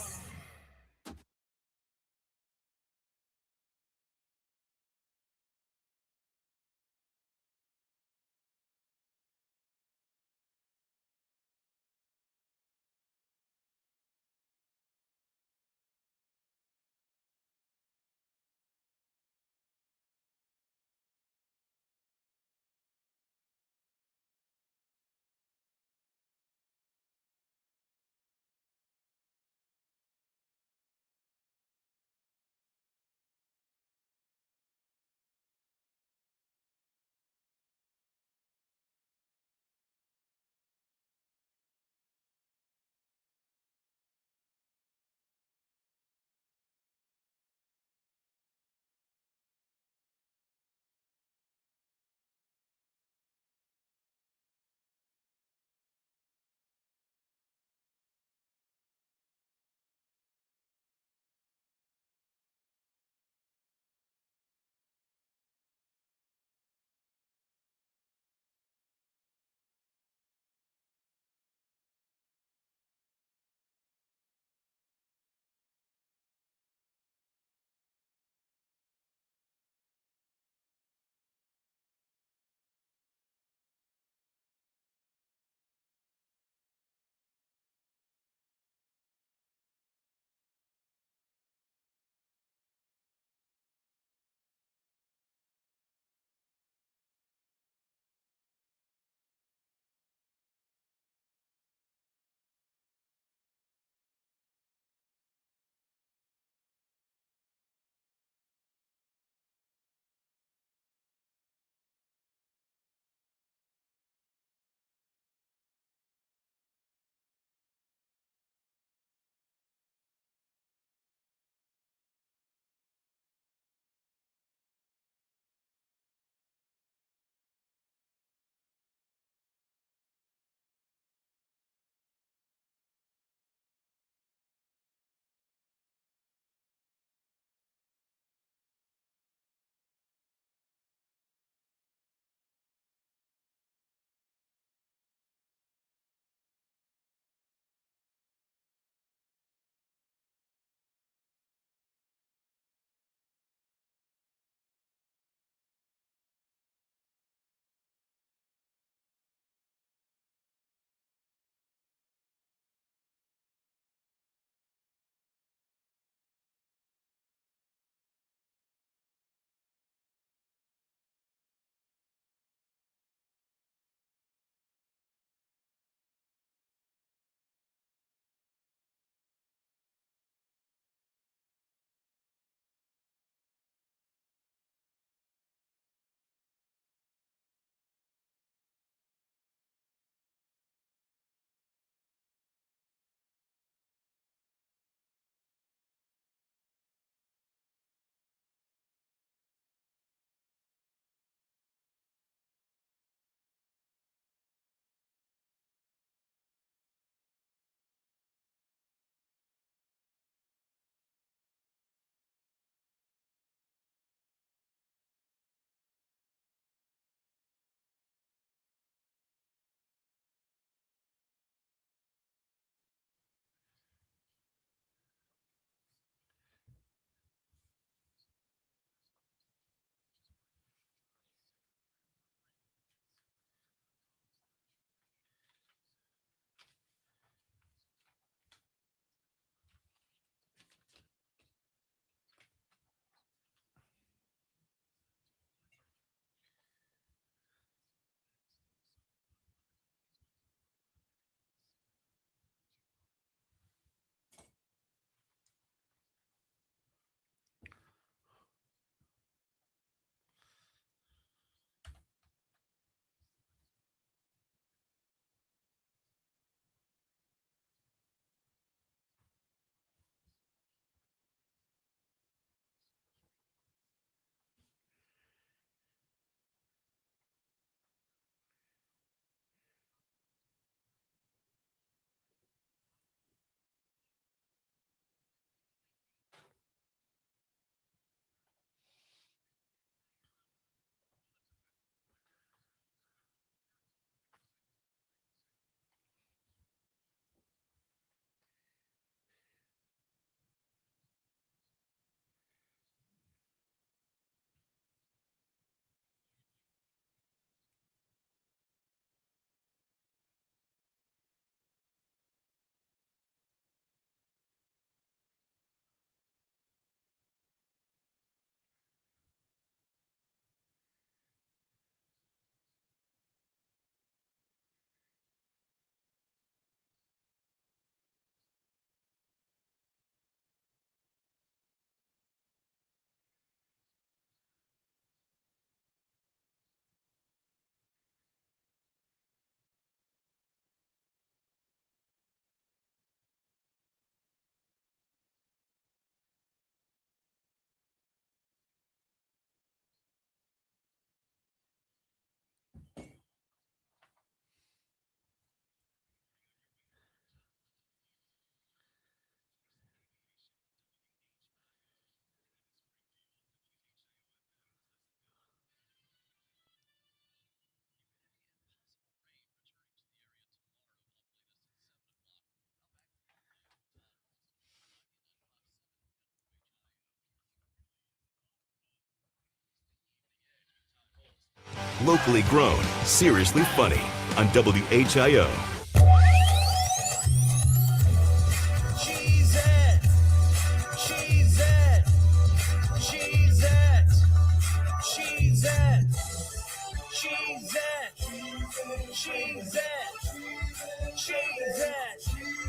Speaker 1: locally grown, seriously funny on WHIO.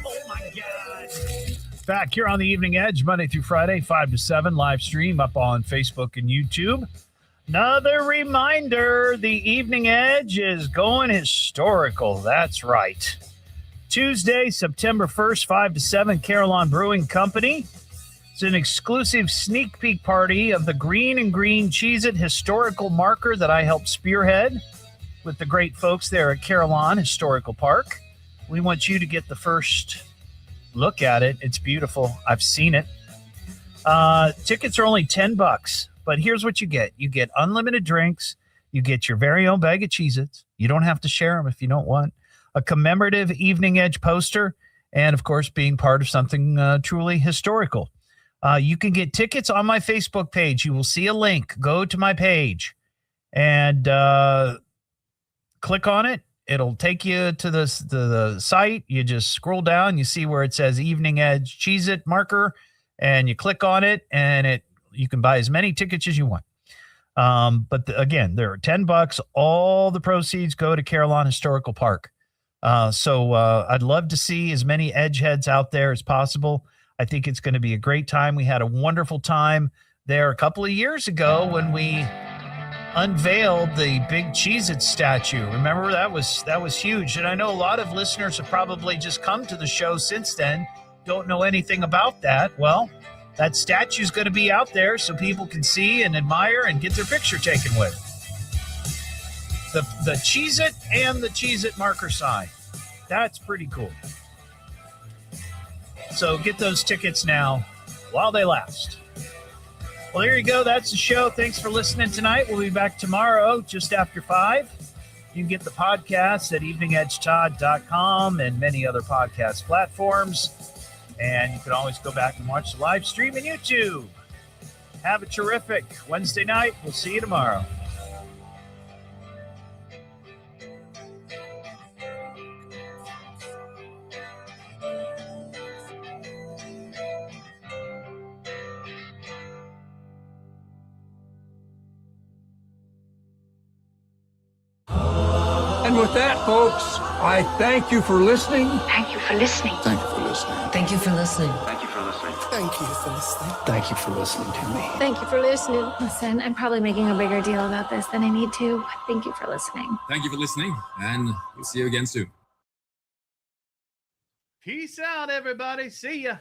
Speaker 7: Oh my God. Back here on the Evening Edge, Monday through Friday, 5 to 7, live stream up on Facebook and YouTube. Another reminder, the Evening Edge is going historical. That's right. Tuesday, September 1st, 5 to 7, Carillon Brewing Company. It's an exclusive sneak peek party of the Green and Green Cheez-It historical marker that I helped spearhead with the great folks there at Carillon Historical Park. We want you to get the first look at it. It's beautiful. I've seen it. Tickets are only $10, but here's what you get. You get unlimited drinks. You get your very own bag of Cheez-Its. You don't have to share them if you don't want. A commemorative Evening Edge poster, and, of course, being part of something truly historical. You can get tickets on my Facebook page. You will see a link. Go to my page and click on it. It'll take you to the site. You just scroll down. You see where it says Evening Edge Cheez-It marker, and you click on it, and you can buy as many tickets as you want. But again, they're $10. All the proceeds go to Carillon Historical Park. So I'd love to see as many Edge heads out there as possible. I think it's going to be a great time. We had a wonderful time there a couple of years ago when we unveiled the big Cheez-It statue. Remember, that was huge. And I know a lot of listeners have probably just come to the show since then, don't know anything about that. Well, that statue's going to be out there so people can see and admire and get their picture taken with. The Cheez-It and the Cheez-It marker sign. That's pretty cool. So get those tickets now while they last. Well, there you go. That's the show. Thanks for listening tonight. We'll be back tomorrow just after 5. You can get the podcast at eveningedgetodd.com and many other podcast platforms. And you can always go back and watch the live stream on YouTube. Have a terrific Wednesday night. We'll see you tomorrow.
Speaker 5: And with that, folks, I thank you for listening.
Speaker 21: Thank you for listening.
Speaker 5: Thank you for listening.
Speaker 22: Thank you for listening.
Speaker 5: Thank you for listening.
Speaker 22: Thank you for listening.
Speaker 5: Thank you for listening to me.
Speaker 21: Thank you for listening. Listen, I'm probably making a bigger deal about this than I need to. Thank you for listening.
Speaker 8: Thank you for listening, and we'll see you again soon.
Speaker 7: Peace out, everybody. See ya.